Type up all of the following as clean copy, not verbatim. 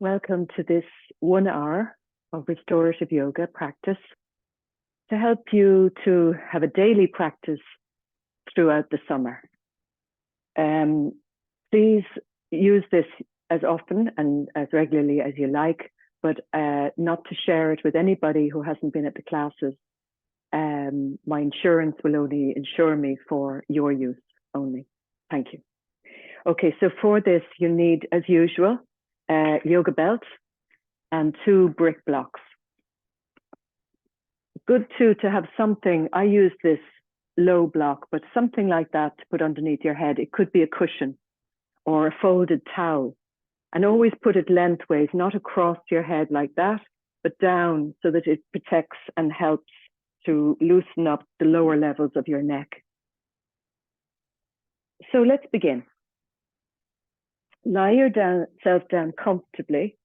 Welcome to this 1 hour of restorative yoga practice to help you to have a daily practice throughout the summer. Please use this as often and as regularly as you like, but not to share it with anybody who hasn't been at the classes. My insurance will only insure me for your use only. Thank you. Okay, so for this, you need, as usual, a yoga belt and 2 brick blocks. Good too to have something. I use this low block, but something like that to put underneath your head. It could be a cushion or a folded towel. And always put it lengthways, not across your head like that, but down so that it protects and helps to loosen up the lower levels of your neck. So let's begin. Lie yourself down comfortably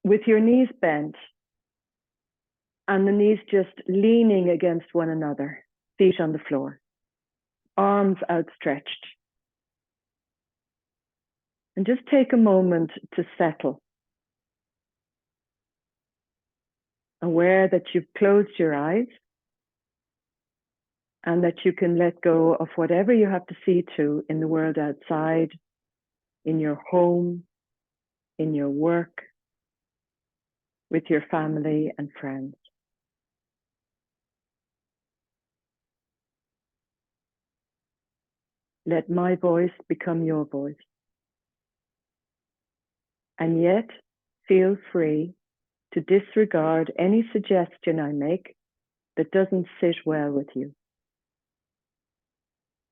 with your knees bent and the knees just leaning against one another, feet on the floor, arms outstretched. And just take a moment to settle. Aware that you've closed your eyes and that you can let go of whatever you have to see to in the world outside, in your home, in your work, with your family and friends. Let my voice become your voice. And yet, feel free to disregard any suggestion I make that doesn't sit well with you,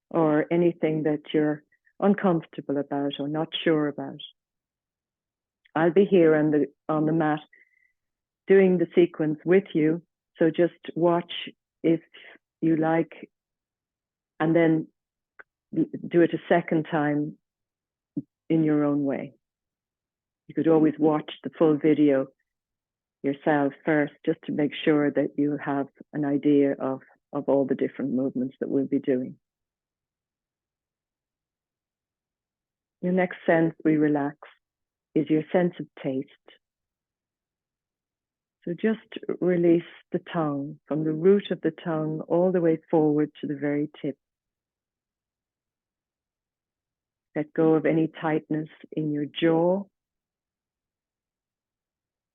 or anything that you're uncomfortable about or not sure about. I'll be here on the mat doing the sequence with you, so just watch if you like, and then do it a second time in your own way. You could always watch the full video yourself first, just to make sure that you have an idea of all the different movements that we'll be doing. Your next sense we relax is your sense of taste. So just release the tongue from the root of the tongue all the way forward to the very tip. Let go of any tightness in your jaw,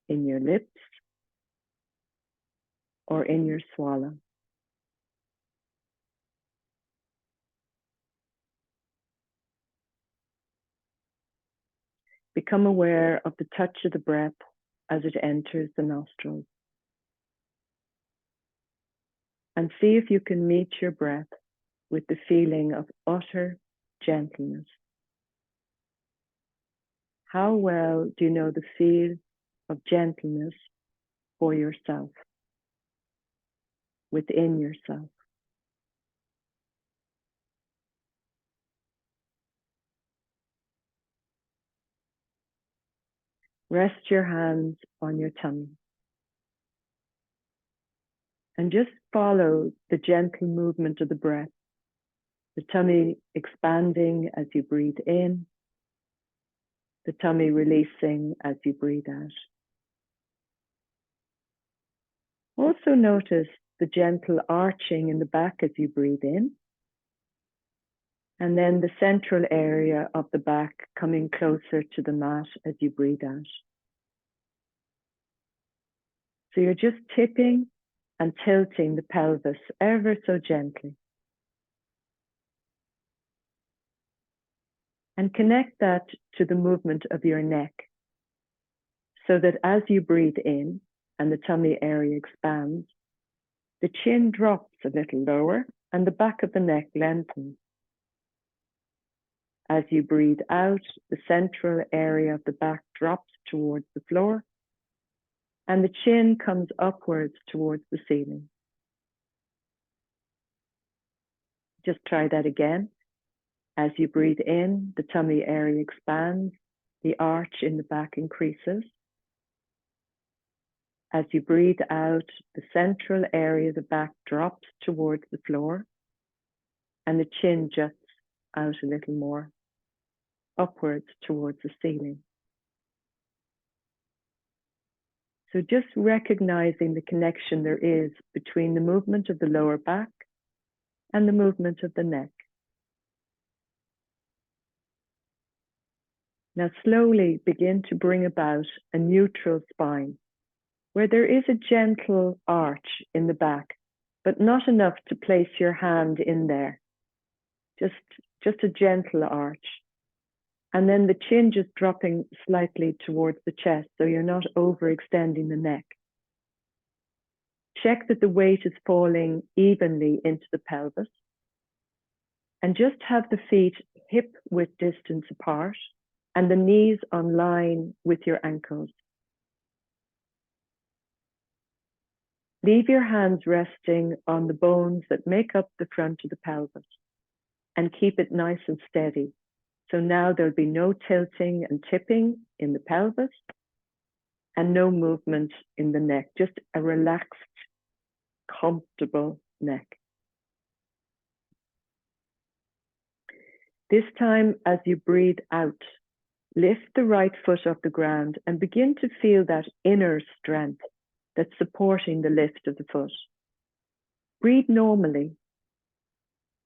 in your lips, or in your swallow. Become aware of the touch of the breath as it enters the nostrils. And see if you can meet your breath with the feeling of utter gentleness. How well do you know the feel of gentleness for yourself, within yourself? Rest your hands on your tummy and just follow the gentle movement of the breath, the tummy expanding as you breathe in, the tummy releasing as you breathe out. Also notice the gentle arching in the back as you breathe in, and then the central area of the back coming closer to the mat as you breathe out. So you're just tipping and tilting the pelvis ever so gently. And connect that to the movement of your neck, so that as you breathe in and the tummy area expands, the chin drops a little lower and the back of the neck lengthens. As you breathe out, the central area of the back drops towards the floor and the chin comes upwards towards the ceiling. Just try that again. As you breathe in, the tummy area expands, the arch in the back increases. As you breathe out, the central area of the back drops towards the floor and the chin juts out a little more, upwards towards the ceiling. So just recognizing the connection there is between the movement of the lower back and the movement of the neck. Now slowly begin to bring about a neutral spine where there is a gentle arch in the back, but not enough to place your hand in there. Just a gentle arch. And then the chin just dropping slightly towards the chest, so you're not overextending the neck. Check that the weight is falling evenly into the pelvis. And just have the feet hip width distance apart and the knees on line with your ankles. Leave your hands resting on the bones that make up the front of the pelvis and keep it nice and steady. So now there'll be no tilting and tipping in the pelvis and no movement in the neck, just a relaxed, comfortable neck. This time, as you breathe out, lift the right foot off the ground and begin to feel that inner strength that's supporting the lift of the foot. Breathe normally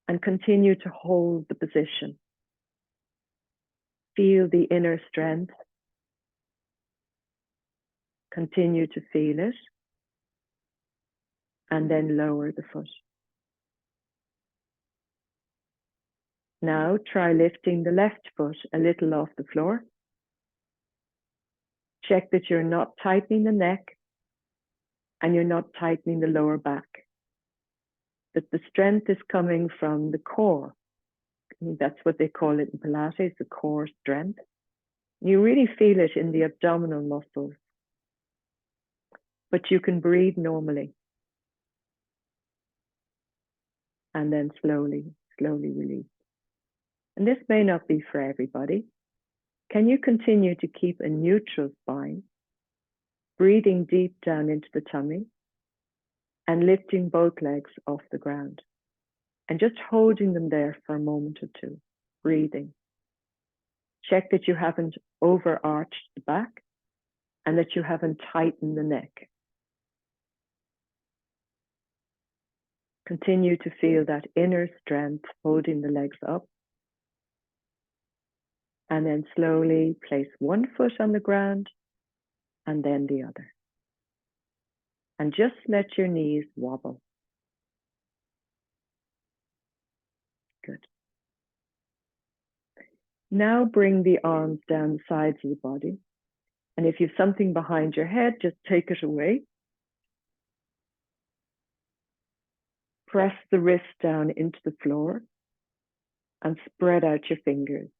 and continue to hold the position. Feel the inner strength. Continue to feel it. And then lower the foot. Now try lifting the left foot a little off the floor. Check that you're not tightening the neck and you're not tightening the lower back. That the strength is coming from the core. That's what they call it in Pilates, the core strength. You really feel it in the abdominal muscles. But you can breathe normally. And then slowly release. And this may not be for everybody. Can you continue to keep a neutral spine, breathing deep down into the tummy and lifting both legs off the ground and just holding them there for a moment or two, breathing. Check that you haven't overarched the back and that you haven't tightened the neck. Continue to feel that inner strength holding the legs up. And then slowly place one foot on the ground and then the other. And just let your knees wobble. Good. Now bring the arms down the sides of the body. And if you have something behind your head, just take it away. Press the wrist down into the floor and spread out your fingers.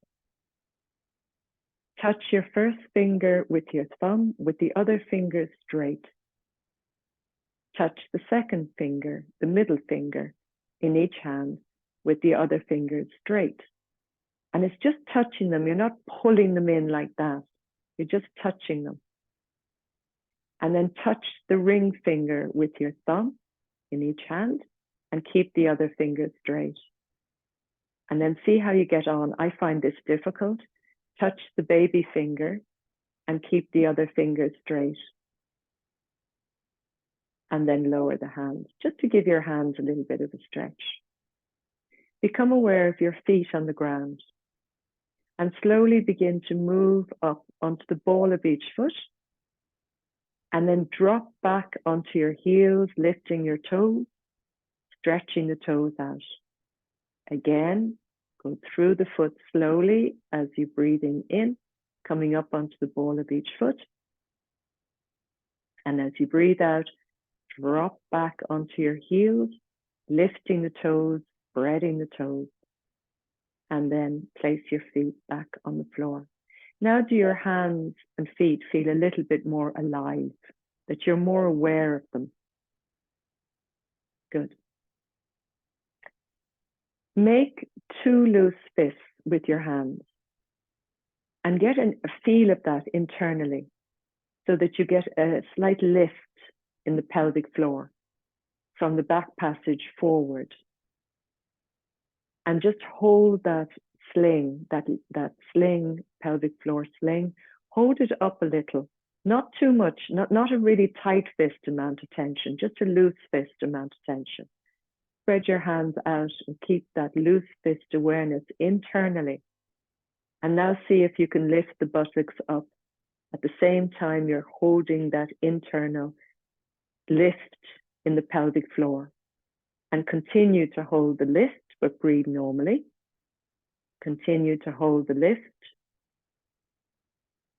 Touch your first finger with your thumb, with the other finger straight. Touch the second finger, the middle finger, in each hand, with the other fingers straight. And it's just touching them. You're not pulling them in like that. You're just touching them. And then touch the ring finger with your thumb in each hand and keep the other finger straight. And then see how you get on. I find this difficult. Touch the baby finger and keep the other finger straight. And then lower the hands, just to give your hands a little bit of a stretch. Become aware of your feet on the ground and slowly begin to move up onto the ball of each foot and then drop back onto your heels, lifting your toes, stretching the toes out. Again, go through the foot slowly as you're breathing in, coming up onto the ball of each foot. And as you breathe out, drop back onto your heels, lifting the toes, spreading the toes, and then place your feet back on the floor. Now do your hands and feet feel a little bit more alive, that you're more aware of them. Good. Make two loose fists with your hands and get a feel of that internally so that you get a slight lift in the pelvic floor from the back passage forward. And just hold that sling, that sling, pelvic floor sling, hold it up a little Not too much, not a really tight fist amount of tension, just a loose fist amount of tension. Spread your hands out and keep that loose fist awareness internally. And now see if you can lift the buttocks up. At the same time, you're holding that internal lift in the pelvic floor. And continue to hold the lift, but breathe normally. Continue to hold the lift.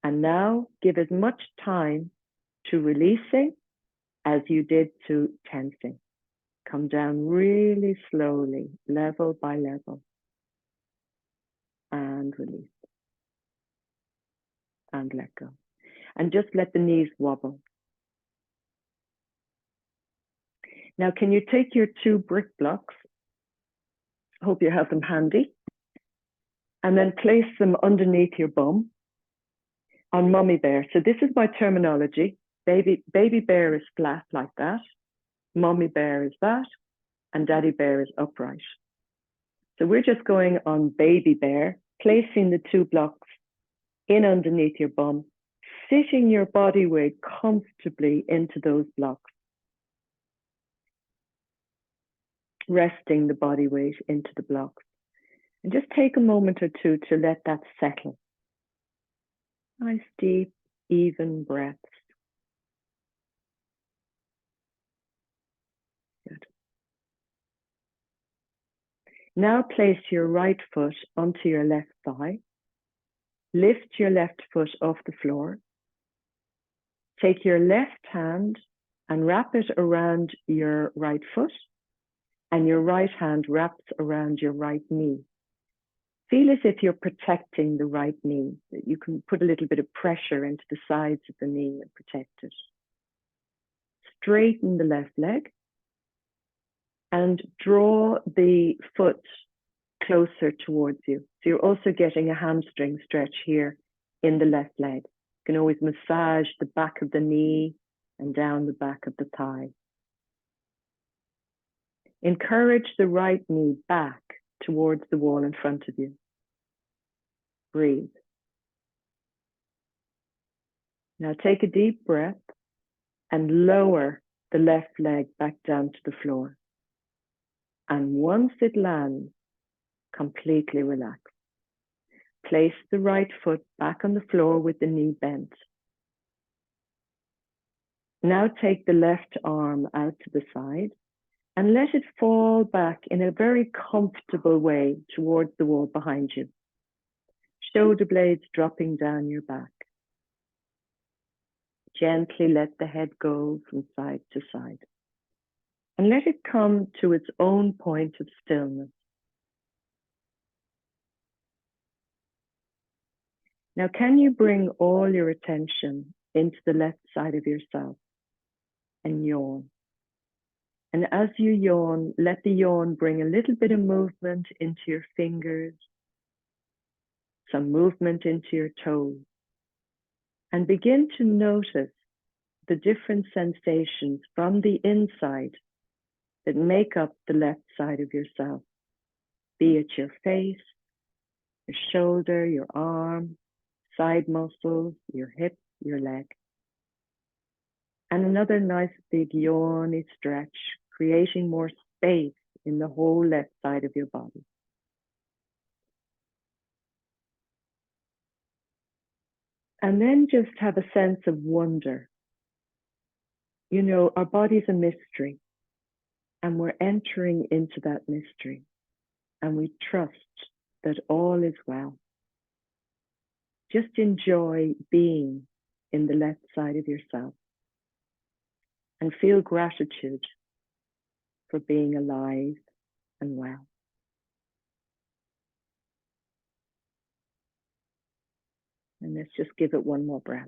And now give as much time to releasing as you did to tensing. Come down really slowly, level by level. And release. And let go. And just let the knees wobble. Now, can you take your 2 brick blocks? I hope you have them handy. And then place them underneath your bum on mummy bear. So this is my terminology. Baby bear is flat like that. Mummy bear is that. And daddy bear is upright. So we're just going on baby bear, placing the 2 blocks in underneath your bum, sitting your body weight comfortably into those blocks. Resting the body weight into the blocks. And just take a moment or two to let that settle. Nice, deep, even breaths. Good. Now place your right foot onto your left thigh. Lift your left foot off the floor. Take your left hand and wrap it around your right foot, and your right hand wraps around your right knee. Feel as if you're protecting the right knee. You can put a little bit of pressure into the sides of the knee and protect it. Straighten the left leg and draw the foot closer towards you. So you're also getting a hamstring stretch here in the left leg. You can always massage the back of the knee and down the back of the thigh. Encourage the right knee back towards the wall in front of you. Breathe. Now take a deep breath and lower the left leg back down to the floor. And once it lands, completely relax. Place the right foot back on the floor with the knee bent. Now take the left arm out to the side and let it fall back in a very comfortable way towards the wall behind you. Shoulder blades dropping down your back. Gently let the head go from side to side. And let it come to its own point of stillness. Now, can you bring all your attention into the left side of yourself and yawn? And as you yawn, let the yawn bring a little bit of movement into your fingers, some movement into your toes, and begin to notice the different sensations from the inside that make up the left side of yourself, be it your face, your shoulder, your arm, side muscles, your hip, your leg. And another nice big yawny stretch, creating more space in the whole left side of your body. And then just have a sense of wonder. You know, our body's a mystery, and we're entering into that mystery, and we trust that all is well. Just enjoy being in the left side of yourself and feel gratitude for being alive and well. And let's just give it one more breath.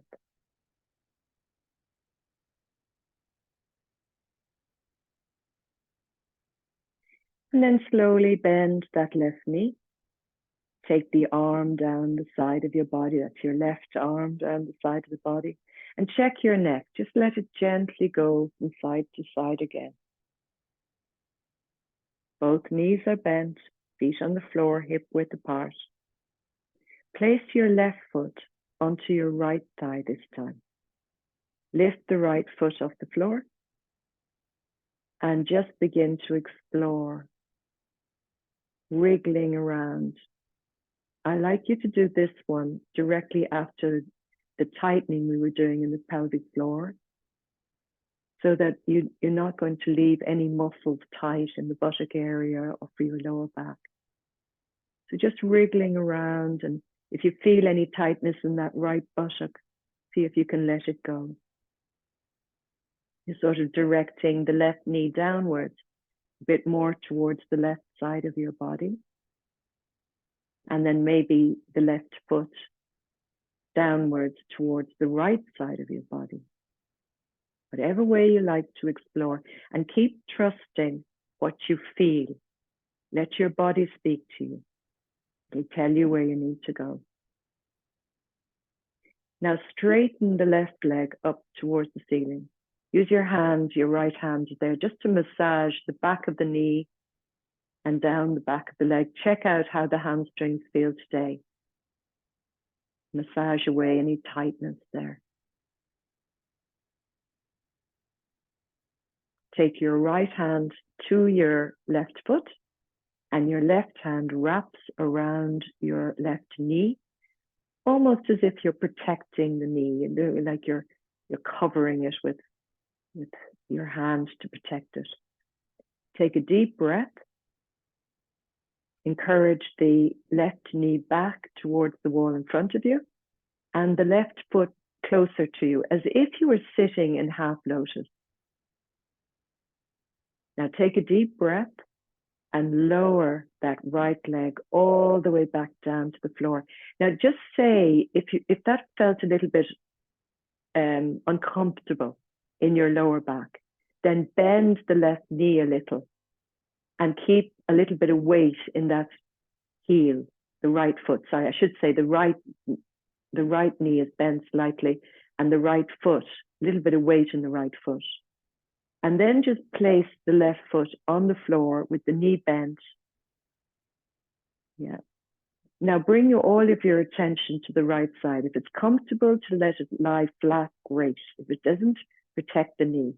And then slowly bend that left knee. Take the arm down the side of your body. That's your left arm down the side of the body. And check your neck. Just let it gently go from side to side again. Both knees are bent, feet on the floor, hip width apart. Place your left foot onto your right thigh this time. Lift the right foot off the floor and just begin to explore, wriggling around. I like you to do this one directly after the tightening we were doing in the pelvic floor, so that you're not going to leave any muscles tight in the buttock area or for your lower back. So just wriggling around, and if you feel any tightness in that right buttock, see if you can let it go. You're sort of directing the left knee downwards, a bit more towards the left side of your body. And then maybe the left foot downwards towards the right side of your body. Whatever way you like to explore, and keep trusting what you feel. Let your body speak to you. It'll tell you where you need to go. Now straighten the left leg up towards the ceiling. Use your hand, your right hand there, just to massage the back of the knee and down the back of the leg. Check out how the hamstrings feel today. Massage away any tightness there. Take your right hand to your left foot, and your left hand wraps around your left knee, almost as if you're protecting the knee, like you're covering it with your hand to protect it. Take a deep breath. Encourage the left knee back towards the wall in front of you, and the left foot closer to you, as if you were sitting in half lotus. Now take a deep breath and lower that right leg all the way back down to the floor. Now just say, if that felt a little bit uncomfortable in your lower back, then bend the left knee a little and keep a little bit of weight in that heel, the right foot. Sorry, I should say the right knee is bent slightly, and the right foot, a little bit of weight in the right foot. And then just place the left foot on the floor with the knee bent. Yeah. Now bring all of your attention to the right side. If it's comfortable to let it lie flat, great. If it doesn't, protect the knee.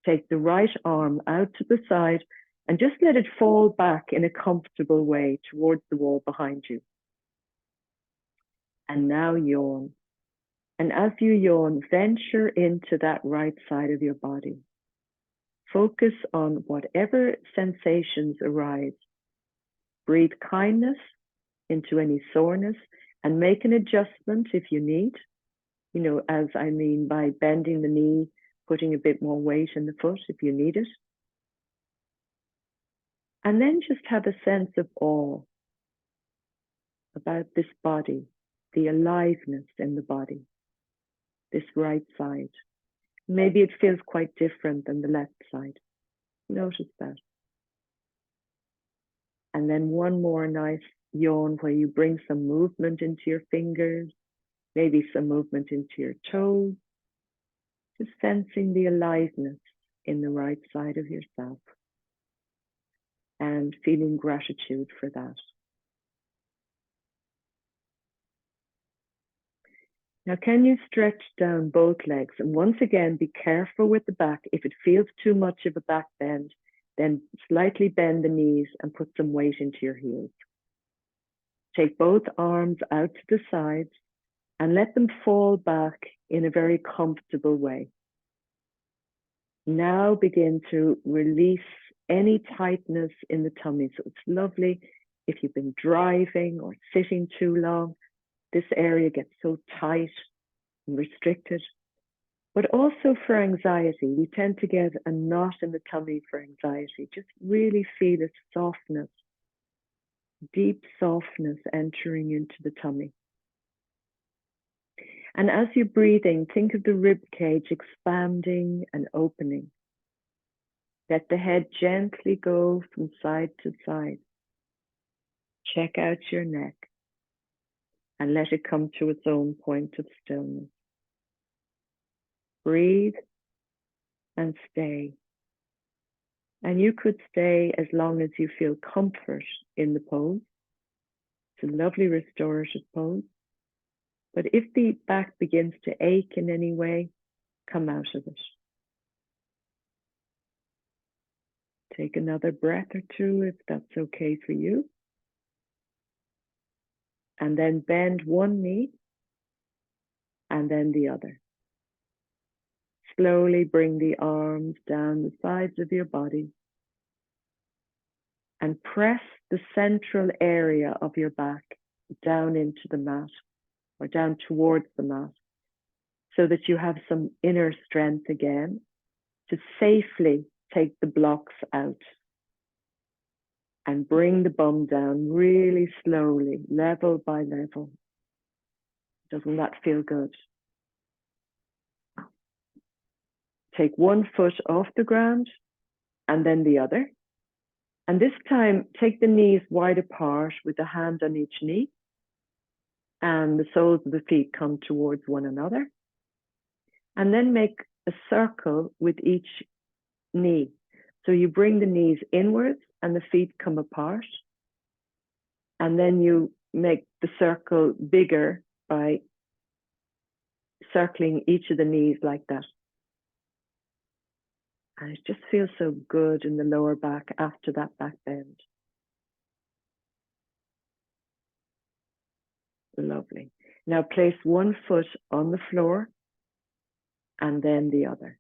Take the right arm out to the side and just let it fall back in a comfortable way towards the wall behind you. And now yawn. And as you yawn, venture into that right side of your body. Focus on whatever sensations arise. Breathe kindness into any soreness and make an adjustment if you need. As I mean by bending the knee, putting a bit more weight in the foot if you need it. And then just have a sense of awe about this body, the aliveness in the body, this right side. Maybe it feels quite different than the left side. Notice that. And then one more nice yawn where you bring some movement into your fingers, maybe some movement into your toes, just sensing the aliveness in the right side of yourself and feeling gratitude for that. Now, can you stretch down both legs? And once again, be careful with the back. If it feels too much of a back bend, then slightly bend the knees and put some weight into your heels. Take both arms out to the sides and let them fall back in a very comfortable way. Now begin to release any tightness in the tummy. So it's lovely if you've been driving or sitting too long. This area gets so tight and restricted. But also for anxiety, we tend to get a knot in the tummy for anxiety. Just really feel a softness, deep softness entering into the tummy. And as you're breathing, think of the rib cage expanding and opening. Let the head gently go from side to side. Check out your neck and let it come to its own point of stillness. Breathe and stay. And you could stay as long as you feel comfort in the pose. It's a lovely restorative pose. But if the back begins to ache in any way, come out of it. Take another breath or two if that's okay for you. And then bend one knee and then the other. Slowly bring the arms down the sides of your body and press the central area of your back down into the mat or down towards the mat so that you have some inner strength again to safely take the blocks out and bring the bum down really slowly, level by level. Doesn't that feel good? Take one foot off the ground and then the other. And this time, take the knees wide apart with a hand on each knee and the soles of the feet come towards one another. And then make a circle with each knee. So you bring the knees inwards and the feet come apart. And then you make the circle bigger by circling each of the knees like that. And it just feels so good in the lower back after that back bend. Lovely. Now place one foot on the floor and then the other.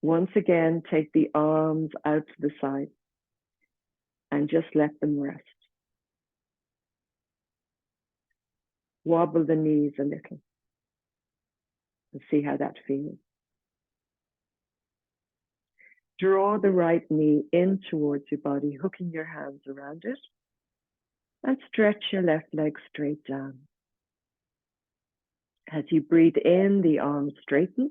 Once again, take the arms out to the side and just let them rest. Wobble the knees a little and see how that feels. Draw the right knee in towards your body, hooking your hands around it, and stretch your left leg straight down. As you breathe in, the arms straighten.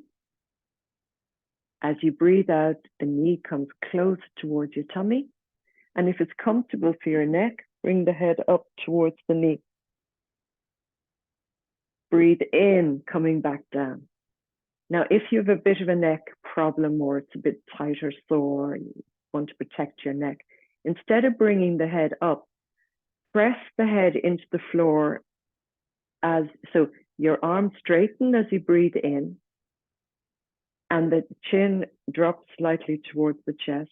As you breathe out, the knee comes close towards your tummy. And if it's comfortable for your neck, bring the head up towards the knee. Breathe in, coming back down. Now, if you have a bit of a neck problem or it's a bit tight or sore, and you want to protect your neck, instead of bringing the head up, press the head into the floor so your arms straighten as you breathe in, and the chin drops slightly towards the chest.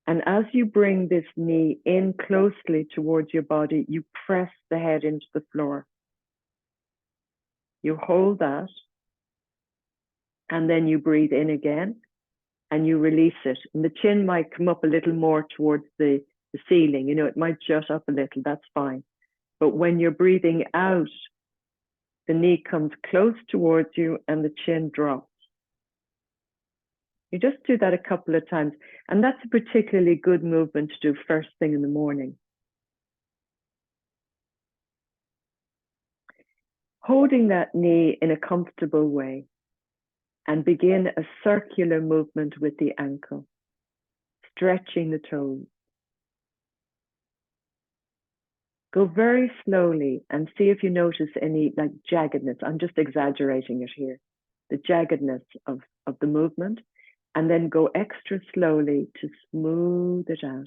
And as you bring this knee in closely towards your body, you press the head into the floor. You hold that, and then you breathe in again, and you release it. And the chin might come up a little more towards the ceiling. You know, it might jut up a little, that's fine. But when you're breathing out, the knee comes close towards you and the chin drops. You just do that a couple of times. And that's a particularly good movement to do first thing in the morning. Holding that knee in a comfortable way and begin a circular movement with the ankle, stretching the toes. Go very slowly and see if you notice any like jaggedness. I'm just exaggerating it here. The jaggedness of the movement. And then go extra slowly to smooth it out.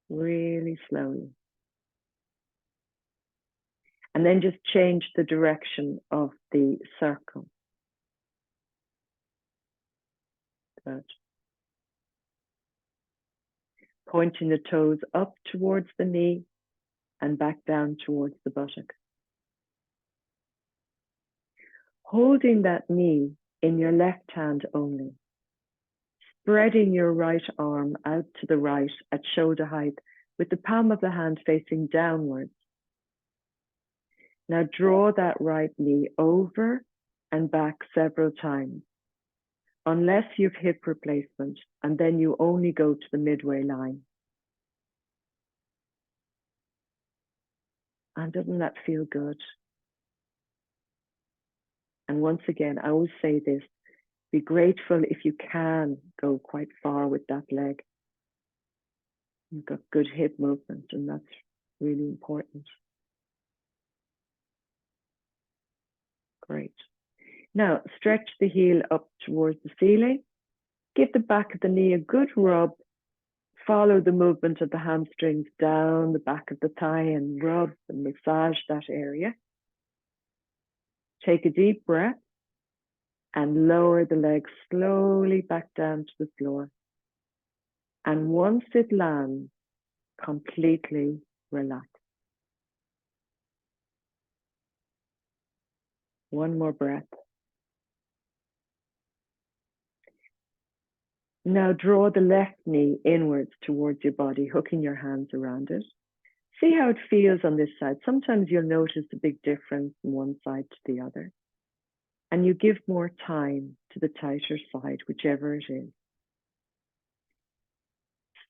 Really slowly. And then just change the direction of the circle. Good. Pointing the toes up towards the knee and back down towards the buttock. Holding that knee in your left hand only. Spreading your right arm out to the right at shoulder height with the palm of the hand facing downwards. Now draw that right knee over and back several times, unless you've hip replacement, and then you only go to the midway line. And doesn't that feel good? And once again, I always say this, be grateful if you can go quite far with that leg. You've got good hip movement, and that's really important. Great. Now, stretch the heel up towards the ceiling. Give the back of the knee a good rub. Follow the movement of the hamstrings down the back of the thigh and rub and massage that area. Take a deep breath and lower the legs slowly back down to the floor. And once it lands, completely relax. One more breath. Now draw the left knee inwards towards your body, hooking your hands around it. See how it feels on this side. Sometimes you'll notice a big difference from one side to the other. And you give more time to the tighter side, whichever it is.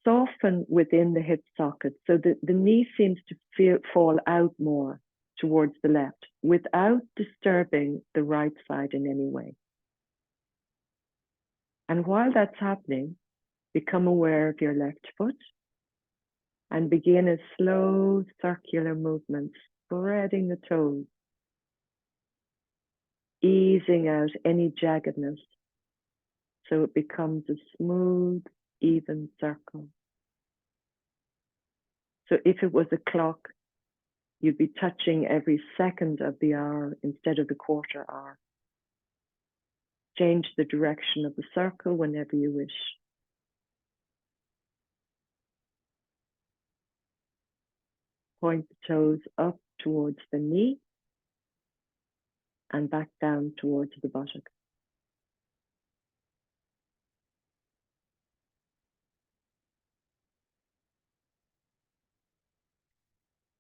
Soften within the hip socket so that the knee seems to fall out more towards the left without disturbing the right side in any way. And while that's happening, become aware of your left foot and begin a slow circular movement, spreading the toes, easing out any jaggedness so it becomes a smooth, even circle. So if it was a clock, you'd be touching every second of the hour instead of the quarter hour. Change the direction of the circle whenever you wish. Point the toes up towards the knee and back down towards the buttock.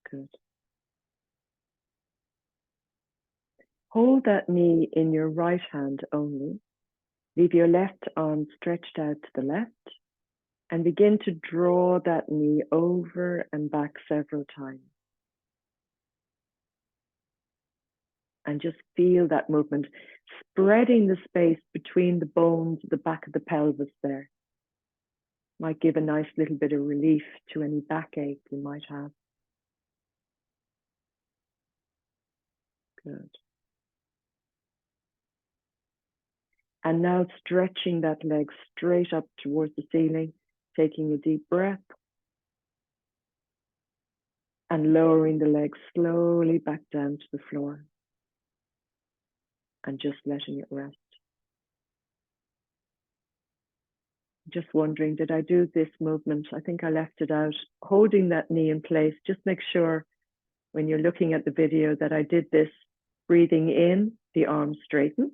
Good. Hold that knee in your right hand only. Leave your left arm stretched out to the left and begin to draw that knee over and back several times. And just feel that movement, spreading the space between the bones at the back of the pelvis there. Might give a nice little bit of relief to any backache you might have. Good. And now stretching that leg straight up towards the ceiling, taking a deep breath and lowering the leg slowly back down to the floor and just letting it rest. Just wondering, did I do this movement? I think I left it out. Holding that knee in place, just make sure when you're looking at the video that I did this. Breathing in, the arms straighten.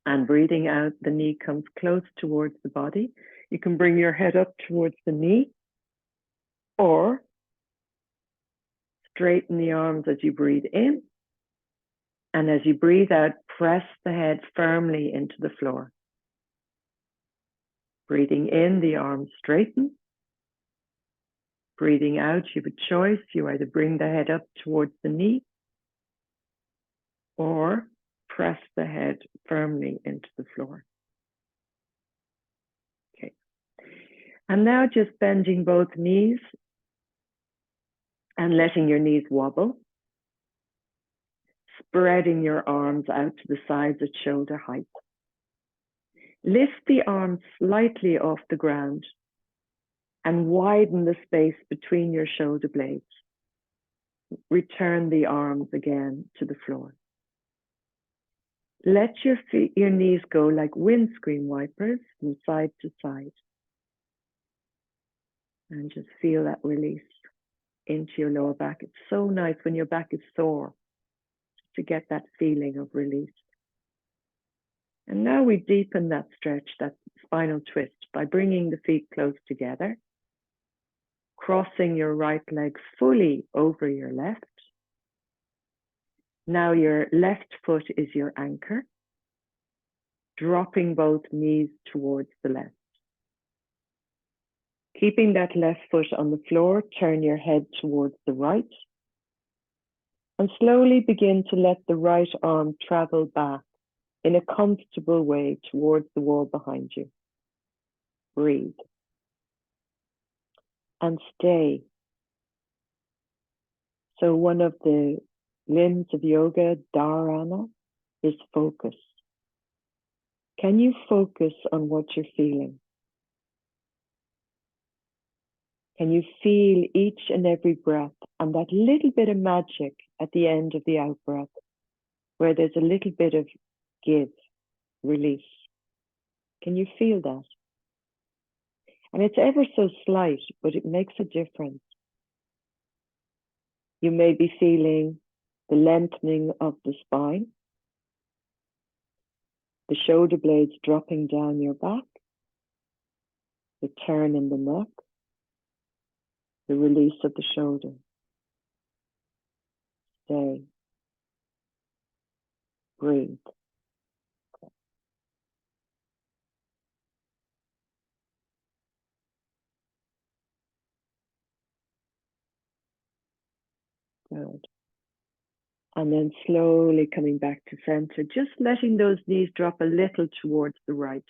And breathing out, the knee comes close towards the body. You can bring your head up towards the knee or straighten the arms as you breathe in. And as you breathe out, press the head firmly into the floor. Breathing in, the arms straighten. Breathing out, you have a choice. You either bring the head up towards the knee or press the head firmly into the floor. Okay. And now just bending both knees and letting your knees wobble. Spreading your arms out to the sides at shoulder height. Lift the arms slightly off the ground and widen the space between your shoulder blades. Return the arms again to the floor. Let your knees go like windscreen wipers from side to side. And just feel that release into your lower back. It's so nice when your back is sore to get that feeling of release. And now we deepen that stretch, that spinal twist, by bringing the feet close together, crossing your right leg fully over your left. Now your left foot is your anchor, dropping both knees towards the left. Keeping that left foot on the floor, turn your head towards the right and slowly begin to let the right arm travel back in a comfortable way towards the wall behind you. Breathe. And stay. So one of the limbs of yoga, dharana, is focus. Can you focus on what you're feeling? Can you feel each and every breath and that little bit of magic at the end of the out breath? where there's a little bit of give, release. Can you feel that? And it's ever so slight, but it makes a difference. You may be feeling the lengthening of the spine, the shoulder blades dropping down your back, the turn in the neck, the release of the shoulder. Stay. Breathe. Good. And then slowly coming back to center, just letting those knees drop a little towards the right.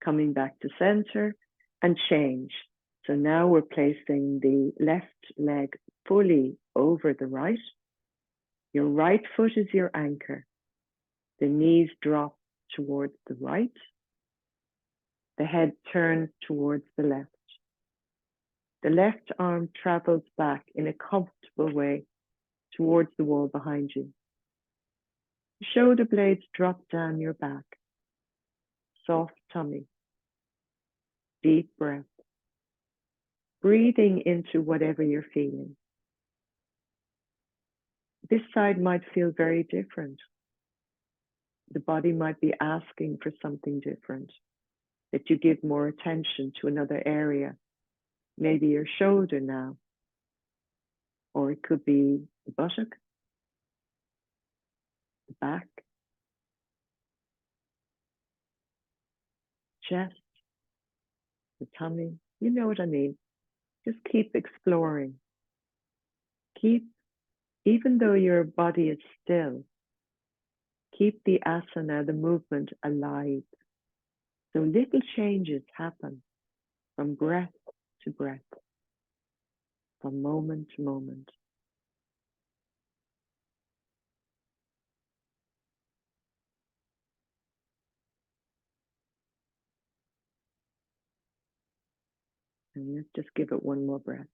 Coming back to center and change. So now we're placing the left leg fully over the right. Your right foot is your anchor. The knees drop towards the right. The head turns towards the left. The left arm travels back in a comfortable way towards the wall behind you. The shoulder blades drop down your back. Soft tummy. Deep breath. Breathing into whatever you're feeling. This side might feel very different. The body might be asking for something different, that you give more attention to another area, maybe your shoulder now, or it could be the buttock, the back, chest, the tummy. You know what I mean. Just keep exploring. Keep, even though your body is still, keep the asana, the movement alive. So little changes happen from breath to breath, from moment to moment. And let's just give it one more breath.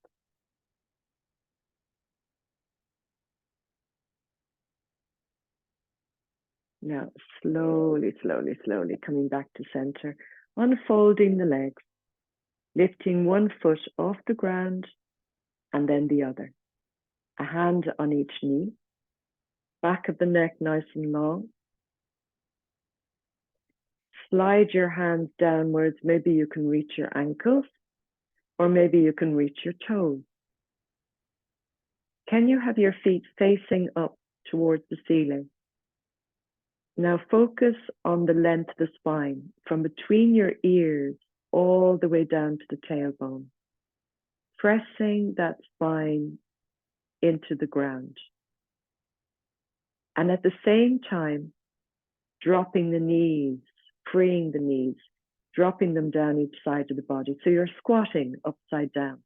Now, slowly, slowly, slowly coming back to center, unfolding the legs, lifting one foot off the ground and then the other. A hand on each knee, back of the neck nice and long. Slide your hands downwards. Maybe you can reach your ankles, or maybe you can reach your toes. Can you have your feet facing up towards the ceiling? Now focus on the length of the spine, from between your ears all the way down to the tailbone, pressing that spine into the ground. And at the same time, dropping the knees, freeing the knees, dropping them down each side of the body. So you're squatting upside down.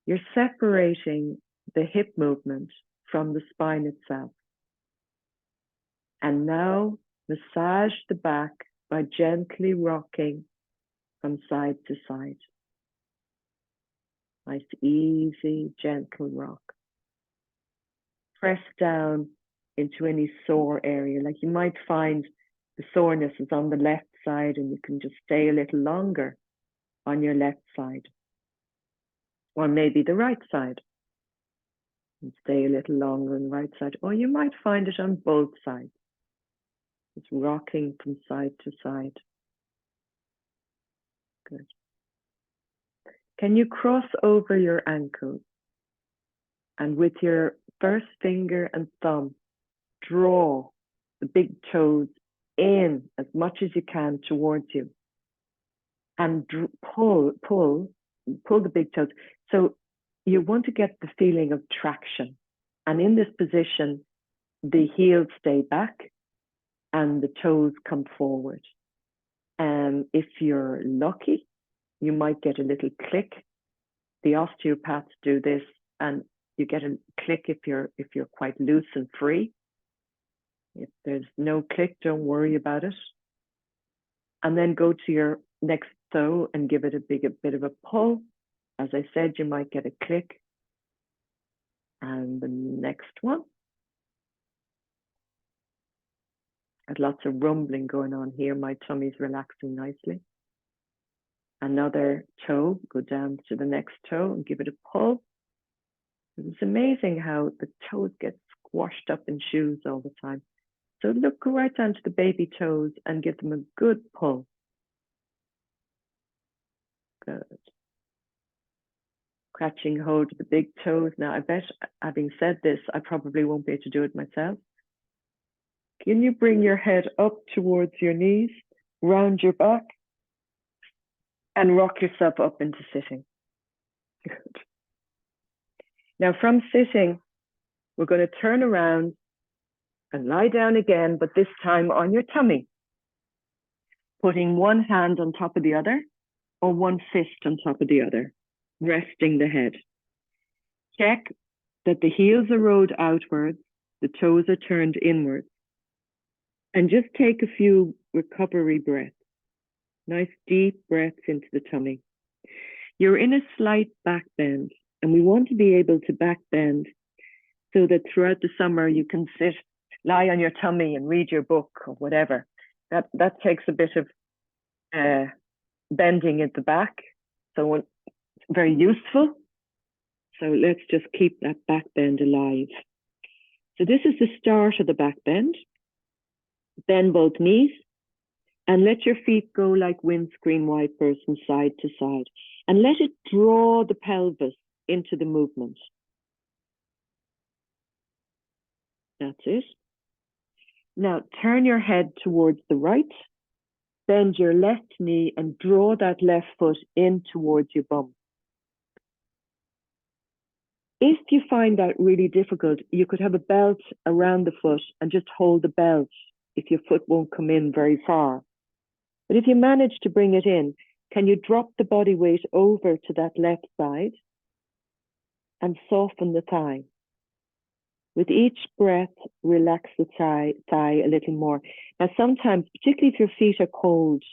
You're separating the hip movement from the spine itself. And now massage the back by gently rocking from side to side. Nice, easy, gentle rock. Press down into any sore area. Like you might find the soreness is on the left side and you can just stay a little longer on your left side. Or maybe the right side and stay a little longer on the right side. Or you might find it on both sides. It's rocking from side to side. Good. Can you cross over your ankles and with your first finger and thumb, draw the big toes in as much as you can towards you and pull the big toes. So you want to get the feeling of traction. And in this position, the heels stay back and the toes come forward. And if you're lucky, you might get a little click. The osteopaths do this and you get a click if you're quite loose and free. If there's no click, don't worry about it. And then go to your next toe and give it a bit of a pull. As I said, you might get a click. And the next one. Got lots of rumbling going on here. My tummy's relaxing nicely. Another toe, go down to the next toe and give it a pull. It's amazing how the toes get squashed up in shoes all the time. So look, go right down to the baby toes and give them a good pull. Good. Catching hold of the big toes. Now, I bet, having said this, I probably won't be able to do it myself. Can you bring your head up towards your knees, round your back, and rock yourself up into sitting? Good. Now, from sitting, we're going to turn around and lie down again, but this time on your tummy, putting one hand on top of the other or one fist on top of the other, resting the head. Check that the heels are rolled outwards, the toes are turned inwards, and just take a few recovery breaths. Nice deep breaths into the tummy. You're in a slight back bend, and we want to be able to back bend so that throughout the summer you can lie on your tummy and read your book or whatever. That takes a bit of bending at the back, so it's very useful. So let's just keep that back bend alive. So this is the start of the back bend. Bend both knees and let your feet go like windscreen wipers from side to side, and let it draw the pelvis into the movement. That's it. Now turn your head towards the right, bend your left knee and draw that left foot in towards your bum. If you find that really difficult, you could have a belt around the foot and just hold the belt if your foot won't come in very far. But if you manage to bring it in, can you drop the body weight over to that left side and soften the thigh? With each breath, relax the thigh a little more. Now, sometimes, particularly if your feet are cold,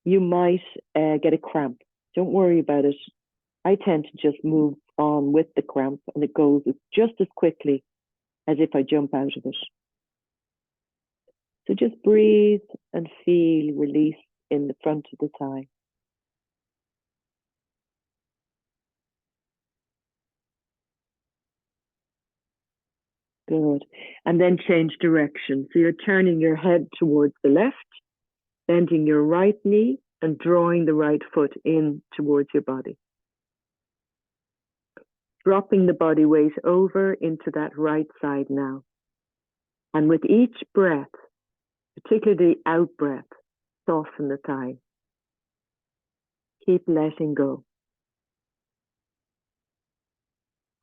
you might get a cramp. Don't worry about it. I tend to just move on with the cramp, and it goes just as quickly as if I jump out of it. So just breathe and feel release in the front of the thigh. Good. And then change direction. So you're turning your head towards the left, bending your right knee and drawing the right foot in towards your body. Dropping the body weight over into that right side now. And with each breath, particularly the out breath, soften the thigh. Keep letting go.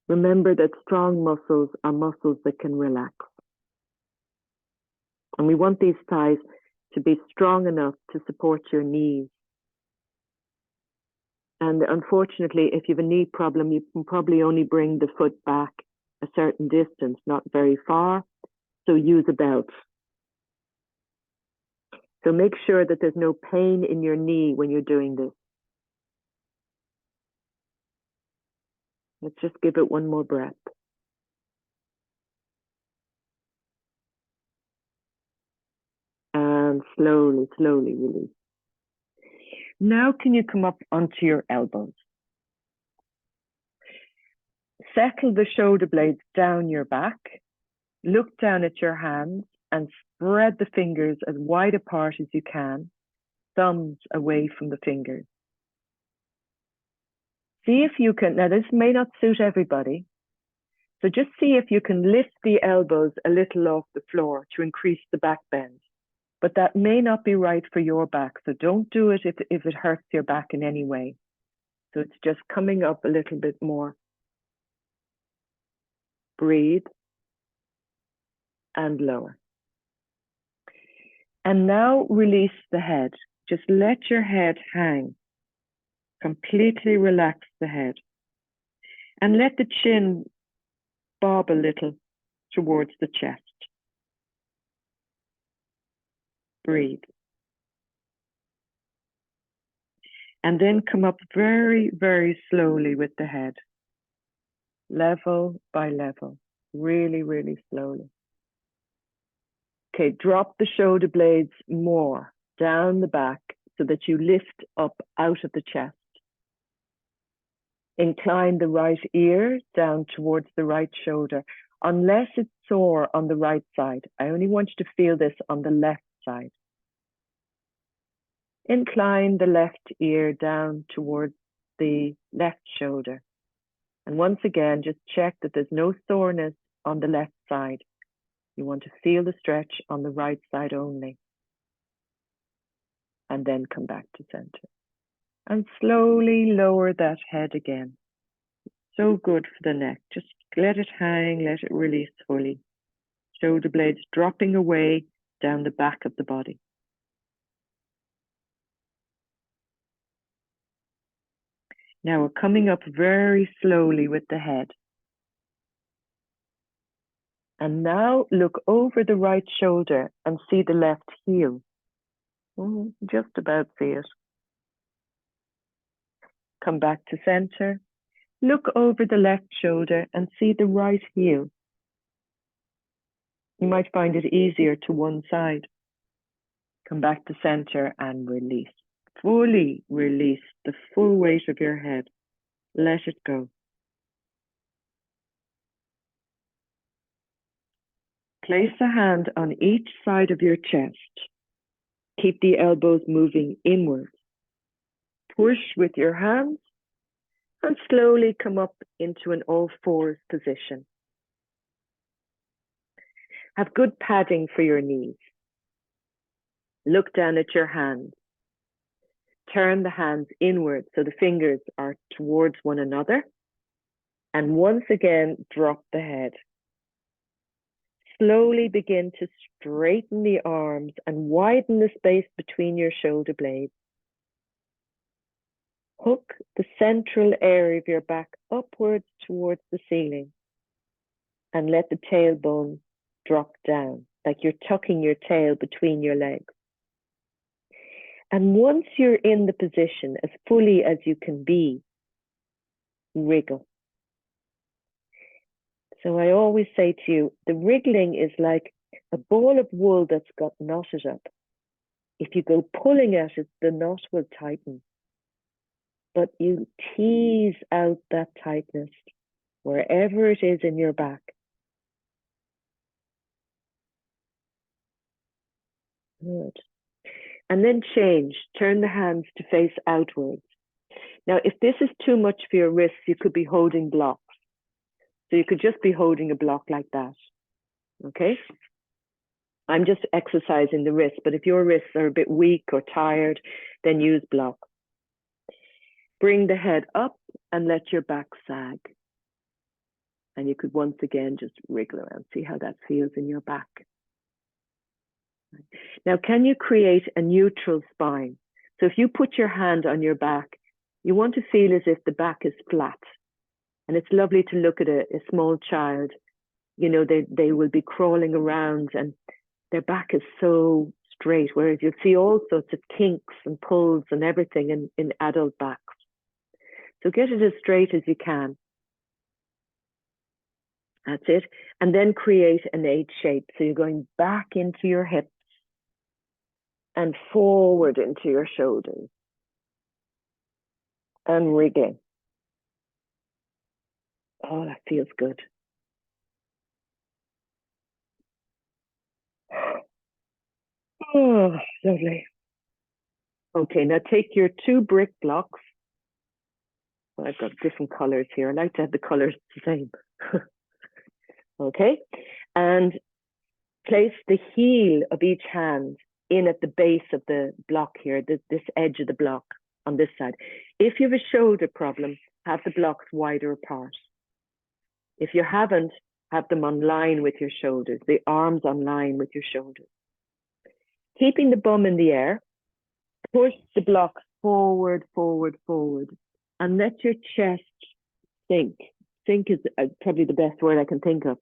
Remember that strong muscles are muscles that can relax. And we want these thighs to be strong enough to support your knees. And unfortunately, if you have a knee problem, you can probably only bring the foot back a certain distance, not very far. So use a belt. So make sure that there's no pain in your knee when you're doing this. Let's just give it one more breath. And slowly, slowly release. Now can you come up onto your elbows? Settle the shoulder blades down your back. Look down at your hands and spread the fingers as wide apart as you can, thumbs away from the fingers. See if you can, now this may not suit everybody, so just see if you can lift the elbows a little off the floor to increase the back bend. But that may not be right for your back, so don't do it if it hurts your back in any way. So it's just coming up a little bit more. Breathe and lower. And now release the head. Just let your head hang. Completely relax the head. And let the chin bob a little towards the chest. Breathe. And then come up very, very slowly with the head. level by level, really, really slowly. Okay, drop the shoulder blades more down the back so that you lift up out of the chest. Incline the right ear down towards the right shoulder, unless it's sore on the right side. I only want you to feel this on the left side. Incline the left ear down towards the left shoulder. And once again, just check that there's no soreness on the left side. You want to feel the stretch on the right side only. And then come back to center. And slowly lower that head again. So good for the neck. Just let it hang, let it release fully. Shoulder blades dropping away down the back of the body. Now we're coming up very slowly with the head. And now look over the right shoulder and see the left heel. Just about see it. Come back to center. Look over the left shoulder and see the right heel. You might find it easier to one side. Come back to center and release. Fully release the full weight of your head. Let it go. Place a hand on each side of your chest. Keep the elbows moving inwards. Push with your hands and slowly come up into an all fours position. Have good padding for your knees. Look down at your hands. Turn the hands inward so the fingers are towards one another. And once again, drop the head. Slowly begin to straighten the arms and widen the space between your shoulder blades. Hook the central area of your back upwards towards the ceiling and let the tailbone drop down, like you're tucking your tail between your legs. And once you're in the position as fully as you can be, wriggle. So I always say to you, the wriggling is like a ball of wool that's got knotted up. If you go pulling at it, the knot will tighten. But you tease out that tightness wherever it is in your back. Good. And then change. Turn the hands to face outwards. Now, if this is too much for your wrists, you could be holding blocks. So you could just be holding a block like that. Okay? I'm just exercising the wrists, but if your wrists are a bit weak or tired, then use block. Bring the head up and let your back sag. And you could once again just wriggle around, see how that feels in your back. Now, can you create a neutral spine? So if you put your hand on your back, you want to feel as if the back is flat. And it's lovely to look at a small child. You know, they will be crawling around and their back is so straight, whereas you'll see all sorts of kinks and pulls and everything in adult backs. So get it as straight as you can. That's it. And then create an H shape. So you're going back into your hips and forward into your shoulders. And wriggling. Oh, that feels good. Oh, lovely. Okay, now take your 2 brick blocks. Well, I've got different colors here. I like to have the colors the same. Okay, and place the heel of each hand in at the base of the block here, this edge of the block on this side. If you have a shoulder problem, have the blocks wider apart. If you haven't, have them on line with your shoulders, the arms on line with your shoulders. Keeping the bum in the air, push the blocks forward, forward, forward, and let your chest sink. Sink is probably the best word I can think of.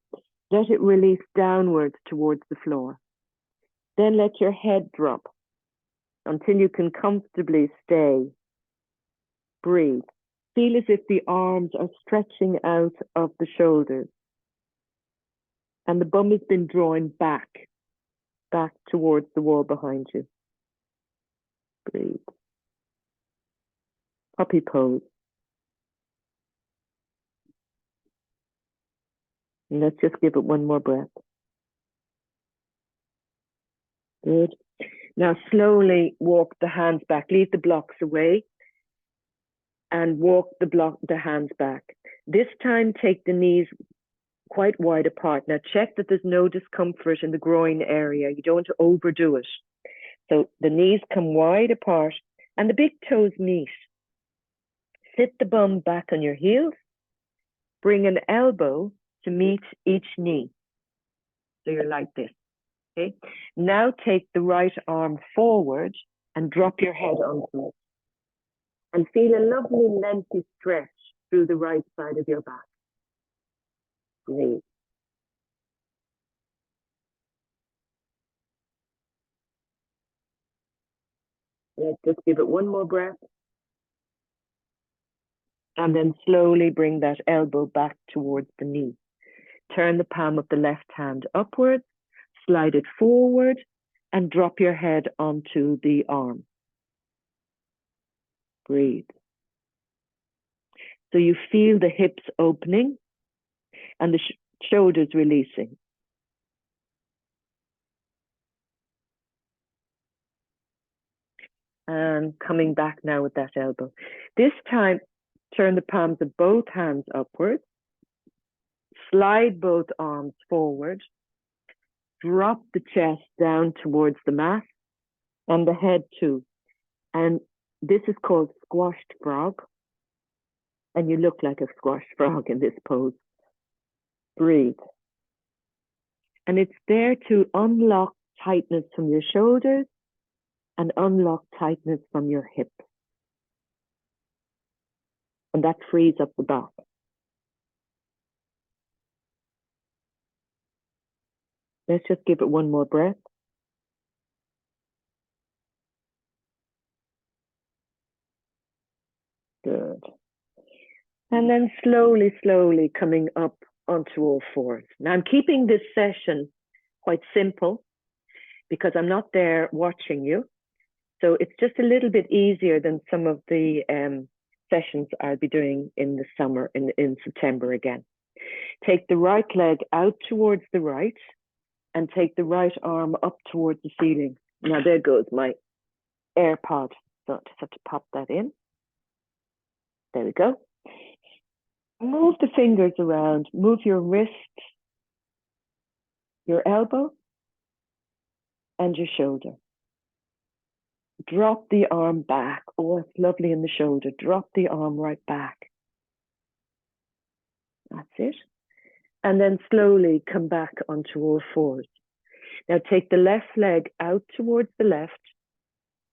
Let it release downwards towards the floor. Then let your head drop until you can comfortably stay. Breathe. Feel as if the arms are stretching out of the shoulders and the bum has been drawn back towards the wall behind you. Breathe. Puppy pose. And let's just give it one more breath. Good. Now slowly walk the hands back. Leave the blocks away and walk the hands back. This time take the knees quite wide apart. Now check that there's no discomfort in the groin area. You don't want to overdo it. So the knees come wide apart and the big toes meet. Sit the bum back on your heels. Bring an elbow to meet each knee. So you're like this. Okay. Now take the right arm forward and drop your head onto it. And feel a lovely lengthy stretch through the right side of your back. Breathe. Let's just give it one more breath. And then slowly bring that elbow back towards the knee. Turn the palm of the left hand upwards, slide it forward, and drop your head onto the arm. Breathe. So you feel the hips opening and the shoulders releasing. And coming back now with that elbow. This time, turn the palms of both hands upwards. Slide both arms forward. Drop the chest down towards the mat and the head too. And this is called squashed frog. And you look like a squashed frog in this pose. Breathe. And it's there to unlock tightness from your shoulders and unlock tightness from your hips. And that frees up the back. Let's just give it one more breath. Good. And then slowly, slowly coming up onto all fours. Now I'm keeping this session quite simple because I'm not there watching you. So it's just a little bit easier than some of the sessions I'll be doing in the summer, in September again. Take the right leg out towards the right and take the right arm up towards the ceiling. Now there goes my AirPod. So I just have to pop that in. There we go. Move the fingers around. Move your wrist, your elbow, and your shoulder. Drop the arm back. Oh, it's lovely in the shoulder. Drop the arm right back. That's it. And then slowly come back onto all fours. Now take the left leg out towards the left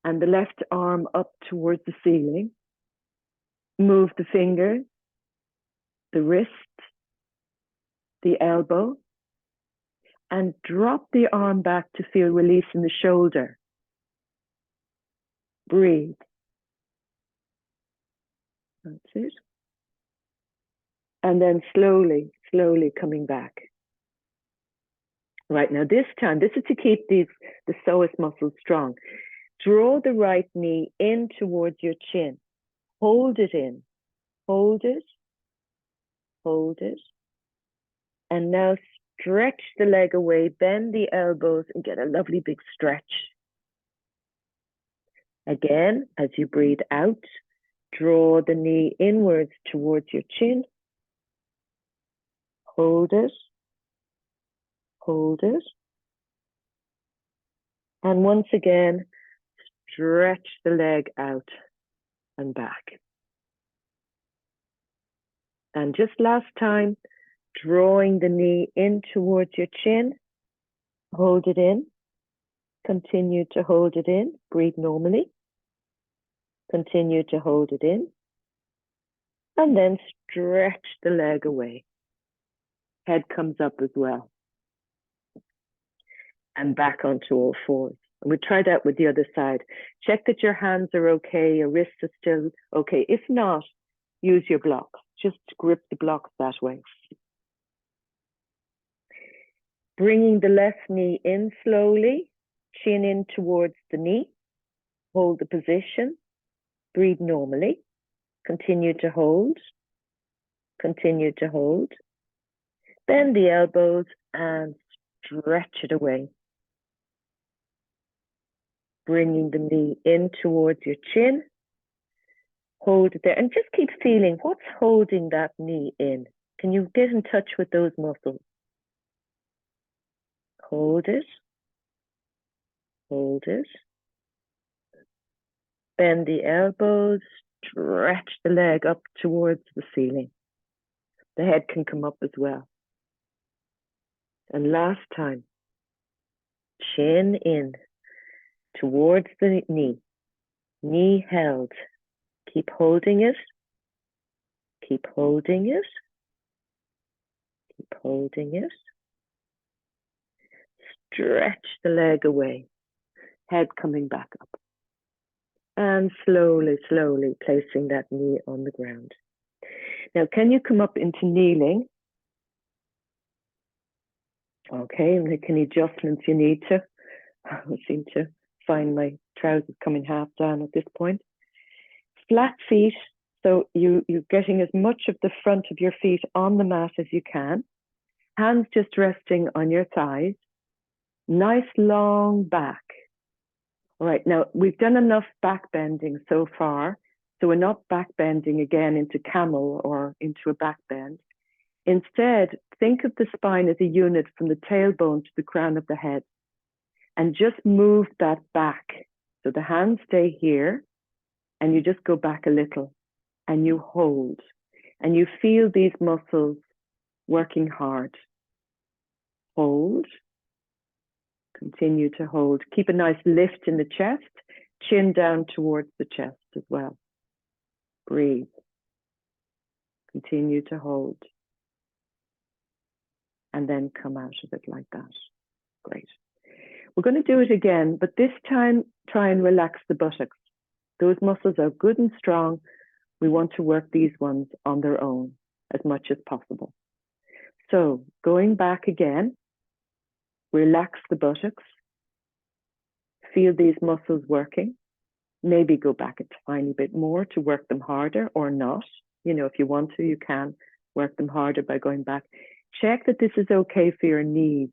and the left arm up towards the ceiling. Move the finger, the wrist, the elbow, and drop the arm back to feel release in the shoulder. Breathe. That's it. And then slowly, slowly coming back. Right, now this time, this is to keep the psoas muscles strong. Draw the right knee in towards your chin. Hold it in. Hold it. Hold it. And now stretch the leg away, bend the elbows and get a lovely big stretch. Again, as you breathe out, draw the knee inwards towards your chin. Hold it. Hold it. And once again, stretch the leg out and back. And just last time, drawing the knee in towards your chin. Hold it in. Continue to hold it in. Breathe normally. Continue to hold it in. And then stretch the leg away. Head comes up as well. And back onto all fours. And we try that with the other side. Check that your hands are okay, your wrists are still okay. If not, use your blocks. Just grip the blocks that way. Bringing the left knee in slowly, chin in towards the knee. Hold the position. Breathe normally. Continue to hold. Continue to hold. Bend the elbows and stretch it away. Bringing the knee in towards your chin. Hold it there and just keep feeling what's holding that knee in. Can you get in touch with those muscles? Hold it. Hold it. Bend the elbows. Stretch the leg up towards the ceiling. The head can come up as well. And last time, chin in towards the knee. Knee held. Keep holding it. Keep holding it. Keep holding it. Stretch the leg away. Head coming back up. And slowly, slowly placing that knee on the ground. Now, can you come up into kneeling? Okay, make any adjustments you need to. I seem to find my trousers coming half down at this point. Flat feet, so you're getting as much of the front of your feet on the mat as you can. Hands just resting on your thighs. Nice long back. All right, now we've done enough back bending so far, so we're not back bending again into camel or into a back bend. Instead, think of the spine as a unit from the tailbone to the crown of the head, and just move that back. So the hands stay here, and you just go back a little, and you hold, and you feel these muscles working hard. Hold. Continue to hold. Keep a nice lift in the chest, chin down towards the chest as well. Breathe. Continue to hold. And then come out of it like that. Great. We're going to do it again, but this time try and relax the buttocks. Those muscles are good and strong. We want to work these ones on their own as much as possible. So going back again, relax the buttocks. Feel these muscles working. Maybe go back a tiny bit more to work them harder or not. You know, if you want to, you can work them harder by going back. Check that this is okay for your knees.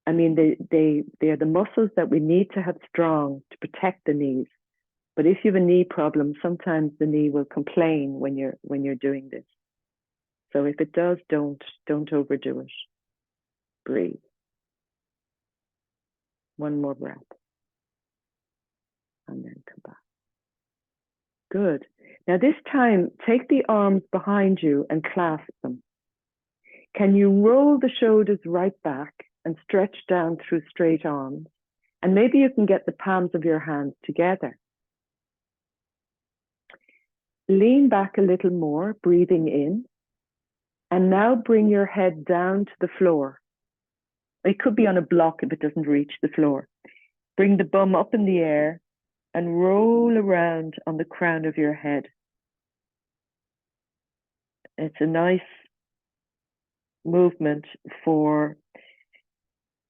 I mean, they are the muscles that we need to have strong to protect the knees. But if you have a knee problem, sometimes the knee will complain when you're doing this. So if it does, don't overdo it. Breathe. One more breath. And then come back. Good. Now this time, take the arms behind you and clasp them. Can you roll the shoulders right back and stretch down through straight arms? And maybe you can get the palms of your hands together. Lean back a little more, breathing in. And now bring your head down to the floor. It could be on a block if it doesn't reach the floor. Bring the bum up in the air and roll around on the crown of your head. It's a nice movement for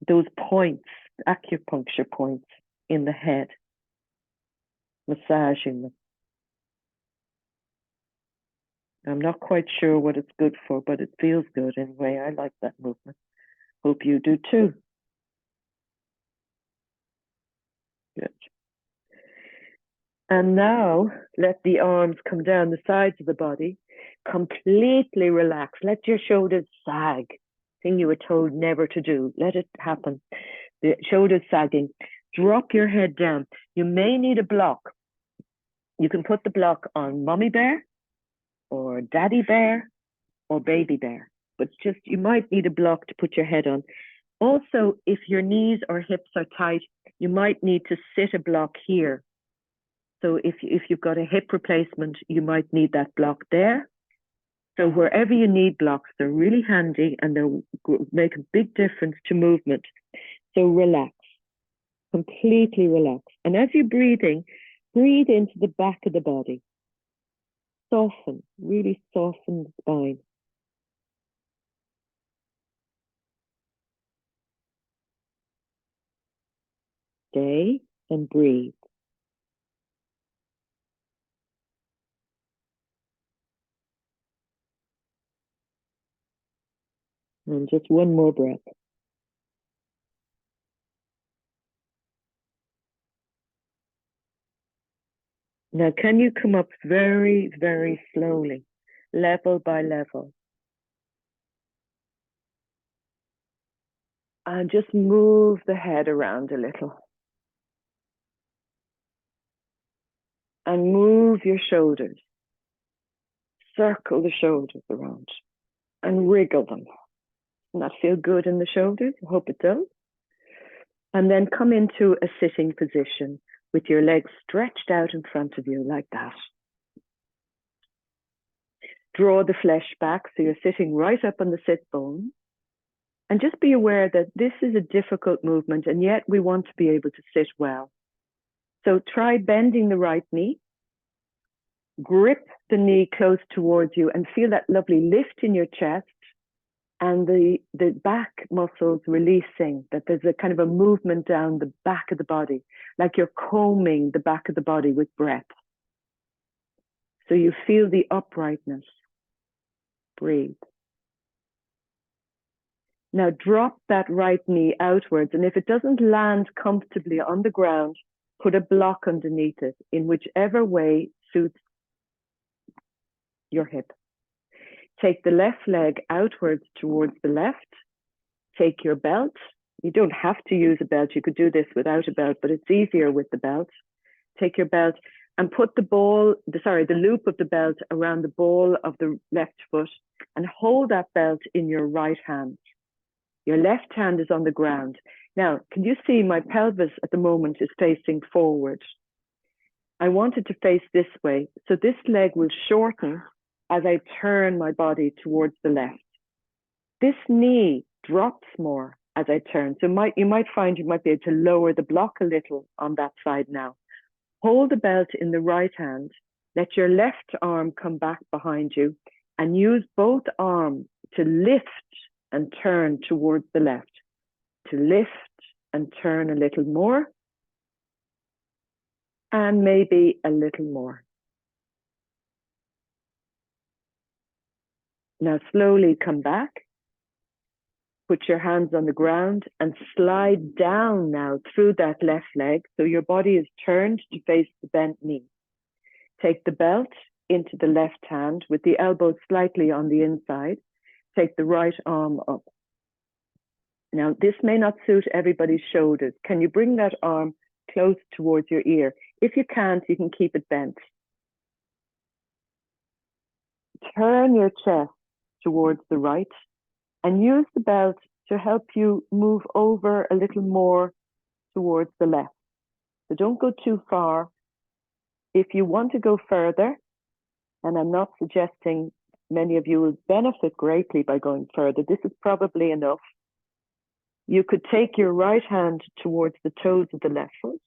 those points, acupuncture points in the head, massaging them. I'm not quite sure what it's good for, but it feels good anyway. I like that movement. Hope you do too. Good. And now let the arms come down the sides of the body. Completely relax. Let your shoulders sag. Thing you were told never to do. Let it happen. The shoulders sagging. Drop your head down. You may need a block. You can put the block on mommy bear or daddy bear or baby bear. But just you might need a block to put your head on. Also, if your knees or hips are tight, you might need to sit a block here. So if you've got a hip replacement, you might need that block there. So wherever you need blocks, they're really handy and they'll make a big difference to movement. So relax, completely relax. And as you're breathing, breathe into the back of the body. soften, really soften the spine. Stay and breathe. And just one more breath. Now, can you come up very, very slowly, level by level? And just move the head around a little. And move your shoulders. Circle the shoulders around and wriggle them. Doesn't that feel good in the shoulders? I hope it does. And then come into a sitting position with your legs stretched out in front of you like that. Draw the flesh back so you're sitting right up on the sit bone. And just be aware that this is a difficult movement, and yet we want to be able to sit well. So try bending the right knee. Grip the knee close towards you and feel that lovely lift in your chest and the back muscles releasing, that there's a kind of a movement down the back of the body, like you're combing the back of the body with breath. So you feel the uprightness. Breathe. Now drop that right knee outwards, and if it doesn't land comfortably on the ground, put a block underneath it in whichever way suits your hip. Take the left leg outwards towards the left. Take your belt. You don't have to use a belt. You could do this without a belt, but it's easier with the belt. Take your belt and put the loop of the belt around the ball of the left foot and hold that belt in your right hand. Your left hand is on the ground. Now, can you see my pelvis at the moment is facing forward? I want it to face this way. So this leg will shorten as I turn my body towards the left. This knee drops more as I turn. So you might find you might be able to lower the block a little on that side now. Hold the belt in the right hand. Let your left arm come back behind you and use both arms to lift and turn towards the left. To lift and turn a little more. And maybe a little more. Now slowly come back. Put your hands on the ground and slide down now through that left leg so your body is turned to face the bent knee. Take the belt into the left hand with the elbow slightly on the inside. Take the right arm up. Now, this may not suit everybody's shoulders. Can you bring that arm close towards your ear? If you can't, you can keep it bent. Turn your chest towards the right and use the belt to help you move over a little more towards the left. So don't go too far. If you want to go further, and I'm not suggesting many of you will benefit greatly by going further, this is probably enough. You could take your right hand towards the toes of the left foot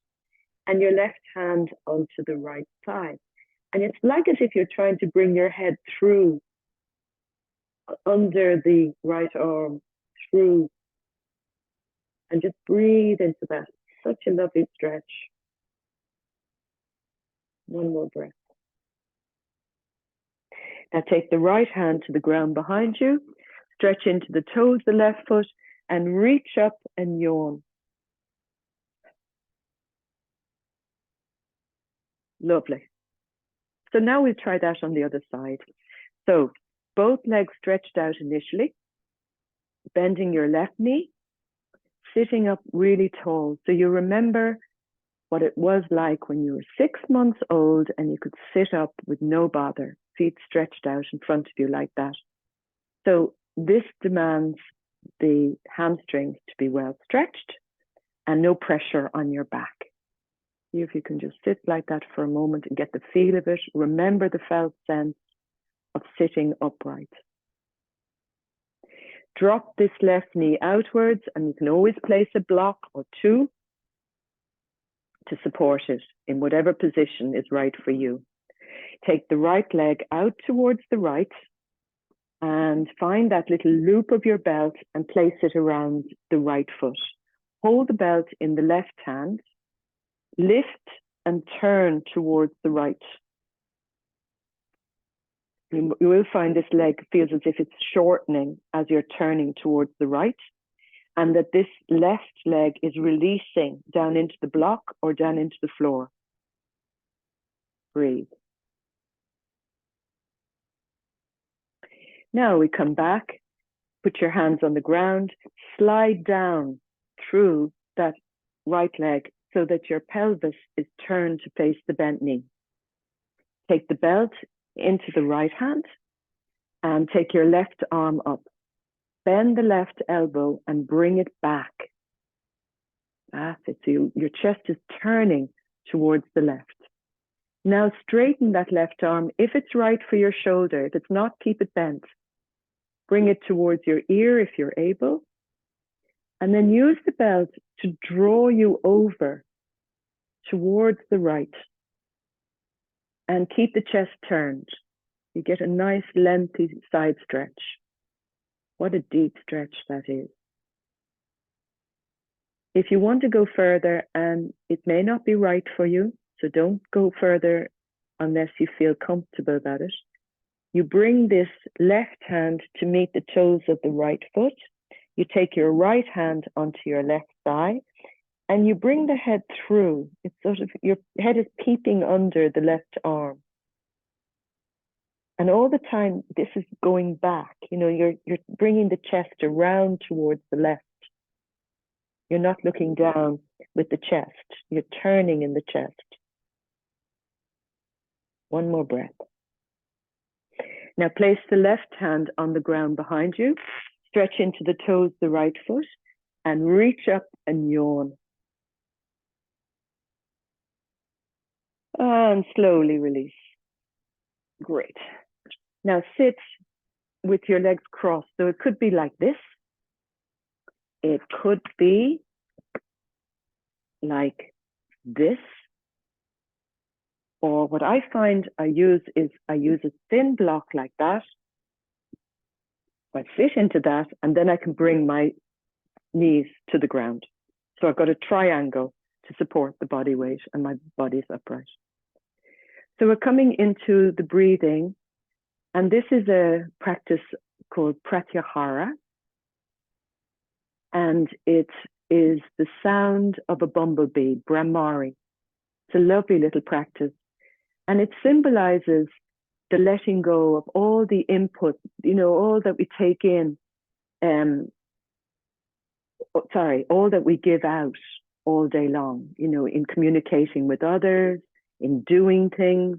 and your left hand onto the right side. And it's like as if you're trying to bring your head through, under the right arm, through, and just breathe into that. Such a lovely stretch. One more breath. Now take the right hand to the ground behind you, stretch into the toes of the left foot, and reach up and yawn. Lovely. So now we'll try that on the other side. So both legs stretched out initially, bending your left knee, sitting up really tall. So you remember what it was like when you were 6 months old and you could sit up with no bother, feet stretched out in front of you like that. So this demands the hamstrings to be well stretched and no pressure on your back. See if you can just sit like that for a moment and get the feel of it. Remember the felt sense of sitting upright. Drop this left knee outwards, and you can always place a block or two to support it in whatever position is right for you. Take the right leg out towards the right and find that little loop of your belt and place it around the right foot. Hold the belt in the left hand, lift and turn towards the right. You will find this leg feels as if it's shortening as you're turning towards the right, and that this left leg is releasing down into the block or down into the floor. Breathe. Now we come back, put your hands on the ground, slide down through that right leg so that your pelvis is turned to face the bent knee. Take the belt into the right hand and take your left arm up. Bend the left elbow and bring it back. That's it. So your chest is turning towards the left. Now straighten that left arm. If it's right for your shoulder, if it's not, keep it bent. Bring it towards your ear if you're able. And then use the belt to draw you over towards the right. And keep the chest turned. You get a nice lengthy side stretch. What a deep stretch that is. If you want to go further, and it may not be right for you, so don't go further unless you feel comfortable about it. You bring this left hand to meet the toes of the right foot. You take your right hand onto your left thigh and you bring the head through. It's sort of, your head is peeping under the left arm. And all the time, this is going back. You know, you're bringing the chest around towards the left. You're not looking down with the chest. You're turning in the chest. One more breath. Now place the left hand on the ground behind you. Stretch into the toes, the right foot, and reach up and yawn. And slowly release. Great. Now sit with your legs crossed. So it could be like this. It could be like this. Or what I find I use a thin block like that. I sit into that and then I can bring my knees to the ground. So I've got a triangle to support the body weight and my body's upright. So we're coming into the breathing, and this is a practice called Pratyahara, and it is the sound of a bumblebee, Brahmari. It's a lovely little practice, and it symbolizes the letting go of all the input, you know, all that we take in, all that we give out all day long, you know, in communicating with others, in doing things,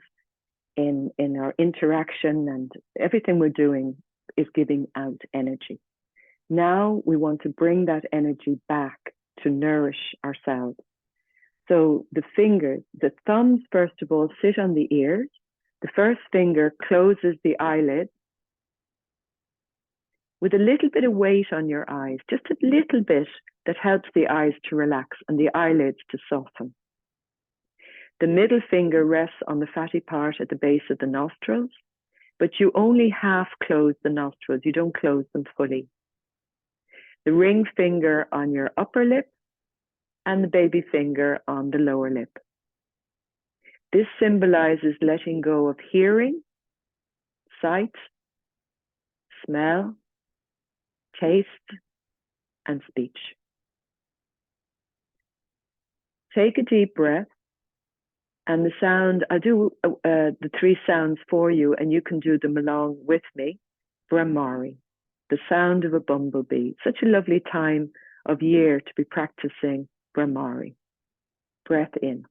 in our interaction, and everything we're doing is giving out energy. Now we want to bring that energy back to nourish ourselves. So the fingers, the thumbs, first of all, sit on the ears. The first finger closes the eyelid with a little bit of weight on your eyes, just a little bit, that helps the eyes to relax and the eyelids to soften. The middle finger rests on the fatty part at the base of the nostrils, but you only half close the nostrils. You don't close them fully. The ring finger on your upper lip and the baby finger on the lower lip. This symbolizes letting go of hearing, sight, smell, taste, and speech. Take a deep breath, and the sound, I'll do the three sounds for you, and you can do them along with me. Brahmari, the sound of a bumblebee. Such a lovely time of year to be practicing Brahmari. Breath in.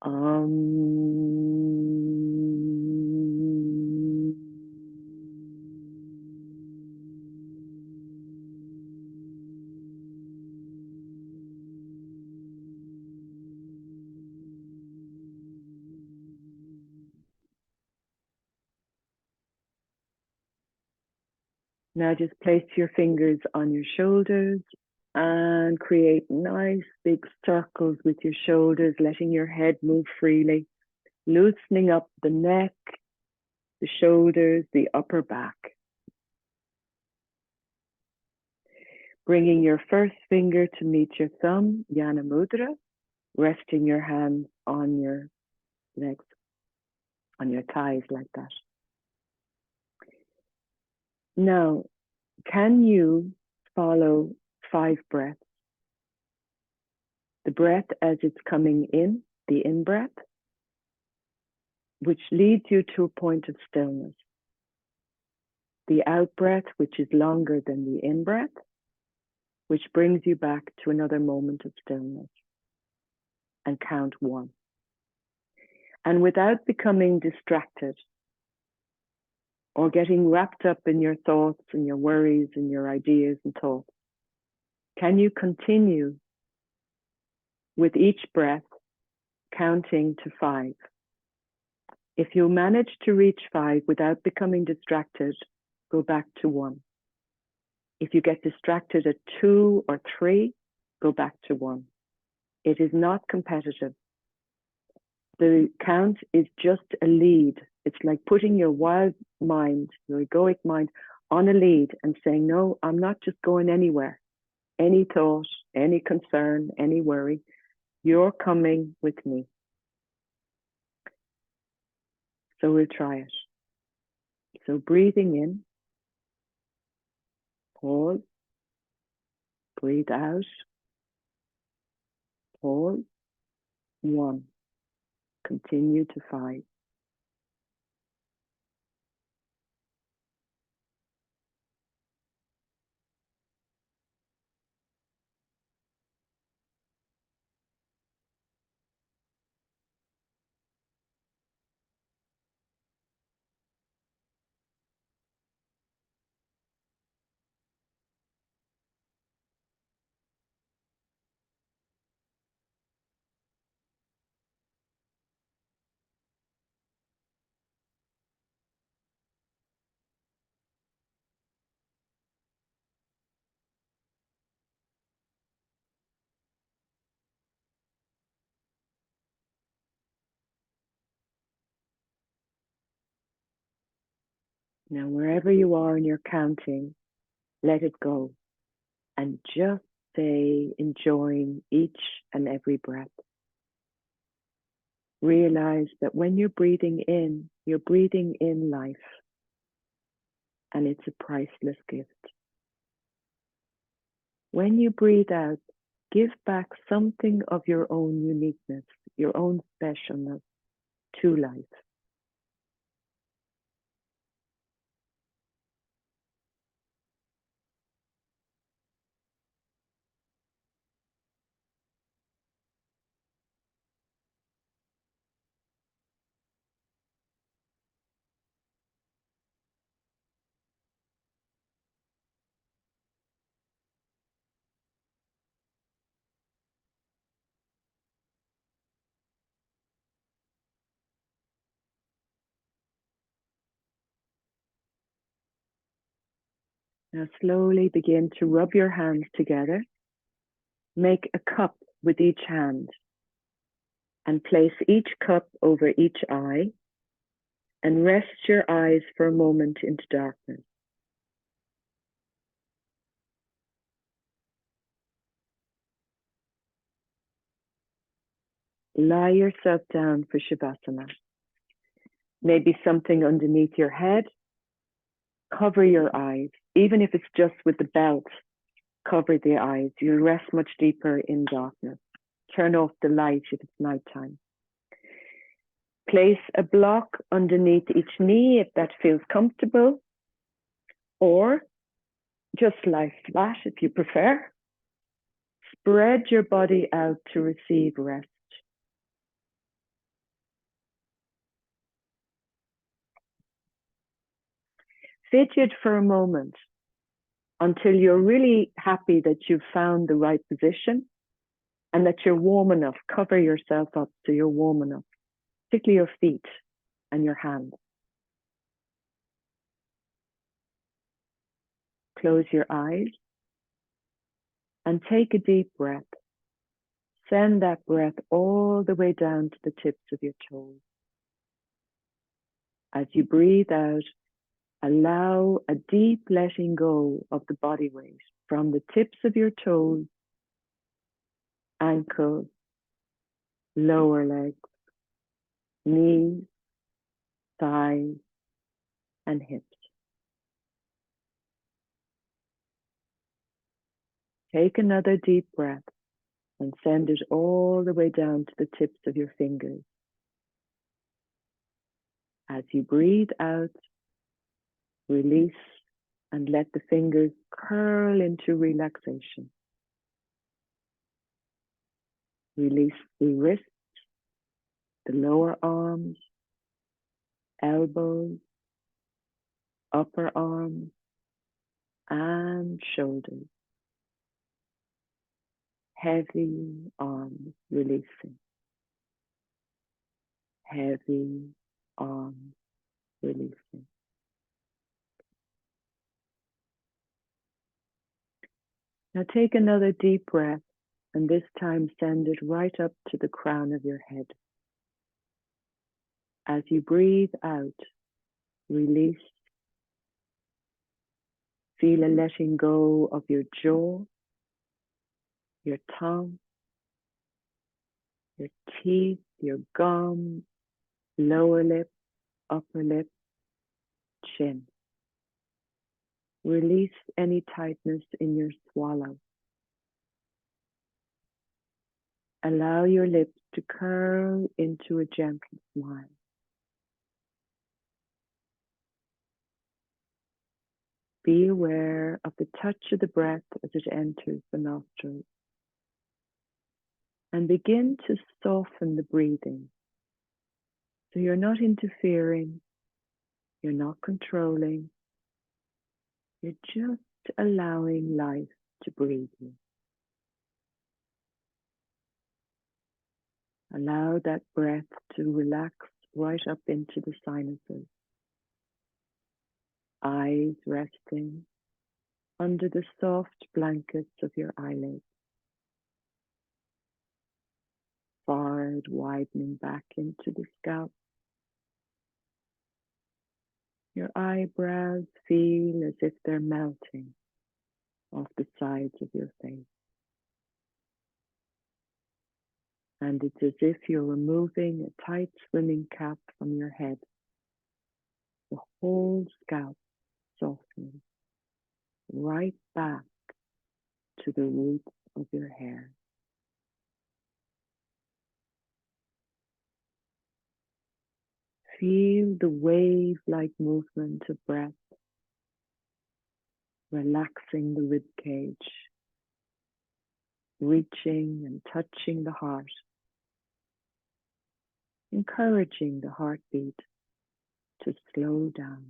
Now just place your fingers on your shoulders and create nice big circles with your shoulders, letting your head move freely, loosening up the neck, the shoulders, the upper back. Bringing your first finger to meet your thumb, Yana Mudra, resting your hands on your legs, on your thighs like that. Now, can you follow 5 breaths? The breath as it's coming in, the in-breath, which leads you to a point of stillness. The out-breath, which is longer than the in-breath, which brings you back to another moment of stillness. And count 1. And without becoming distracted or getting wrapped up in your thoughts and your worries and your ideas and thoughts, can you continue with each breath counting to 5? If you manage to reach 5 without becoming distracted, go back to 1. If you get distracted at 2 or 3, go back to 1. It is not competitive. The count is just a lead. It's like putting your wild mind, your egoic mind, on a lead and saying, no, I'm not just going anywhere. Any thought, any concern, any worry, you're coming with me. So we'll try it. So breathing in, pause, breathe out, pause, 1, continue to 5. Now, wherever you are in your counting, let it go and just stay enjoying each and every breath. Realize that when you're breathing in life, and it's a priceless gift. When you breathe out, give back something of your own uniqueness, your own specialness to life. Now slowly begin to rub your hands together. Make a cup with each hand and place each cup over each eye and rest your eyes for a moment into darkness. Lie yourself down for Shavasana. Maybe something underneath your head. Cover your eyes, even if it's just with the belt. Cover the eyes. You'll rest much deeper in darkness. Turn off the light if it's nighttime. Place a block underneath each knee if that feels comfortable, or just lie flat if you prefer. Spread your body out to receive rest. Fidget for a moment until you're really happy that you've found the right position and that you're warm enough. Cover yourself up so you're warm enough, particularly your feet and your hands. Close your eyes and take a deep breath. Send that breath all the way down to the tips of your toes. As you breathe out, allow a deep letting go of the body weight from the tips of your toes, ankles, lower legs, knees, thighs, and hips. Take another deep breath and send it all the way down to the tips of your fingers. As you breathe out, release and let the fingers curl into relaxation. Release the wrists, the lower arms, elbows, upper arms, and shoulders. Heavy arms releasing. Heavy arms releasing. Now take another deep breath, and this time send it right up to the crown of your head. As you breathe out, release. Feel a letting go of your jaw, your tongue, your teeth, your gums, lower lip, upper lip, chin. Release any tightness in your swallow. Allow your lips to curl into a gentle smile. Be aware of the touch of the breath as it enters the nostrils. And begin to soften the breathing. So you're not interfering, you're not controlling, you're just allowing life to breathe you. Allow that breath to relax right up into the sinuses. Eyes resting under the soft blankets of your eyelids. Forehead widening back into the scalp. Your eyebrows feel as if they're melting off the sides of your face. And it's as if you're removing a tight swimming cap from your head. The whole scalp softening right back to the roots of your hair. Feel the wave-like movement of breath, relaxing the rib cage, reaching and touching the heart, encouraging the heartbeat to slow down.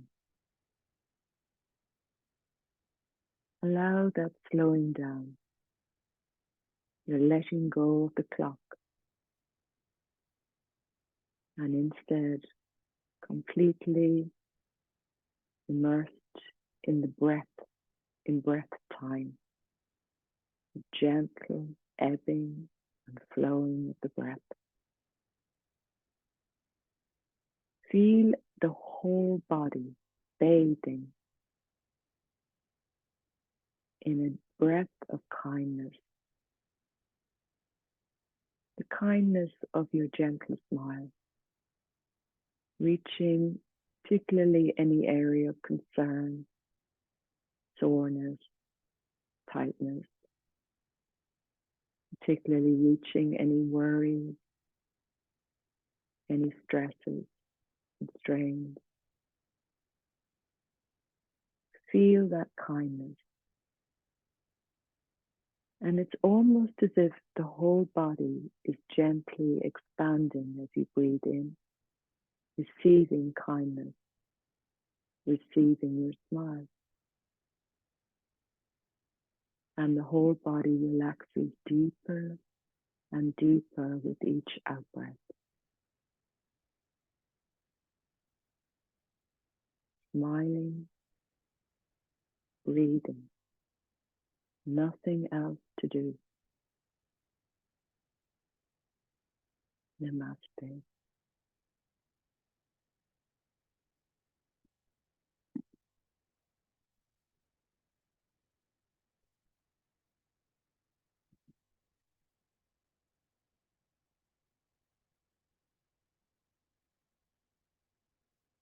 Allow that slowing down. You're letting go of the clock and instead completely immersed in the breath, in breath time, the gentle ebbing and flowing of the breath. Feel the whole body bathing in a breath of kindness, the kindness of your gentle smile, reaching particularly any area of concern, soreness, tightness, particularly reaching any worries, any stresses and strains. Feel that kindness. And it's almost as if the whole body is gently expanding as you breathe in, receiving kindness. receiving your smile. And the whole body relaxes deeper and deeper with each out-breath. Smiling, breathing, nothing else to do. Namaste.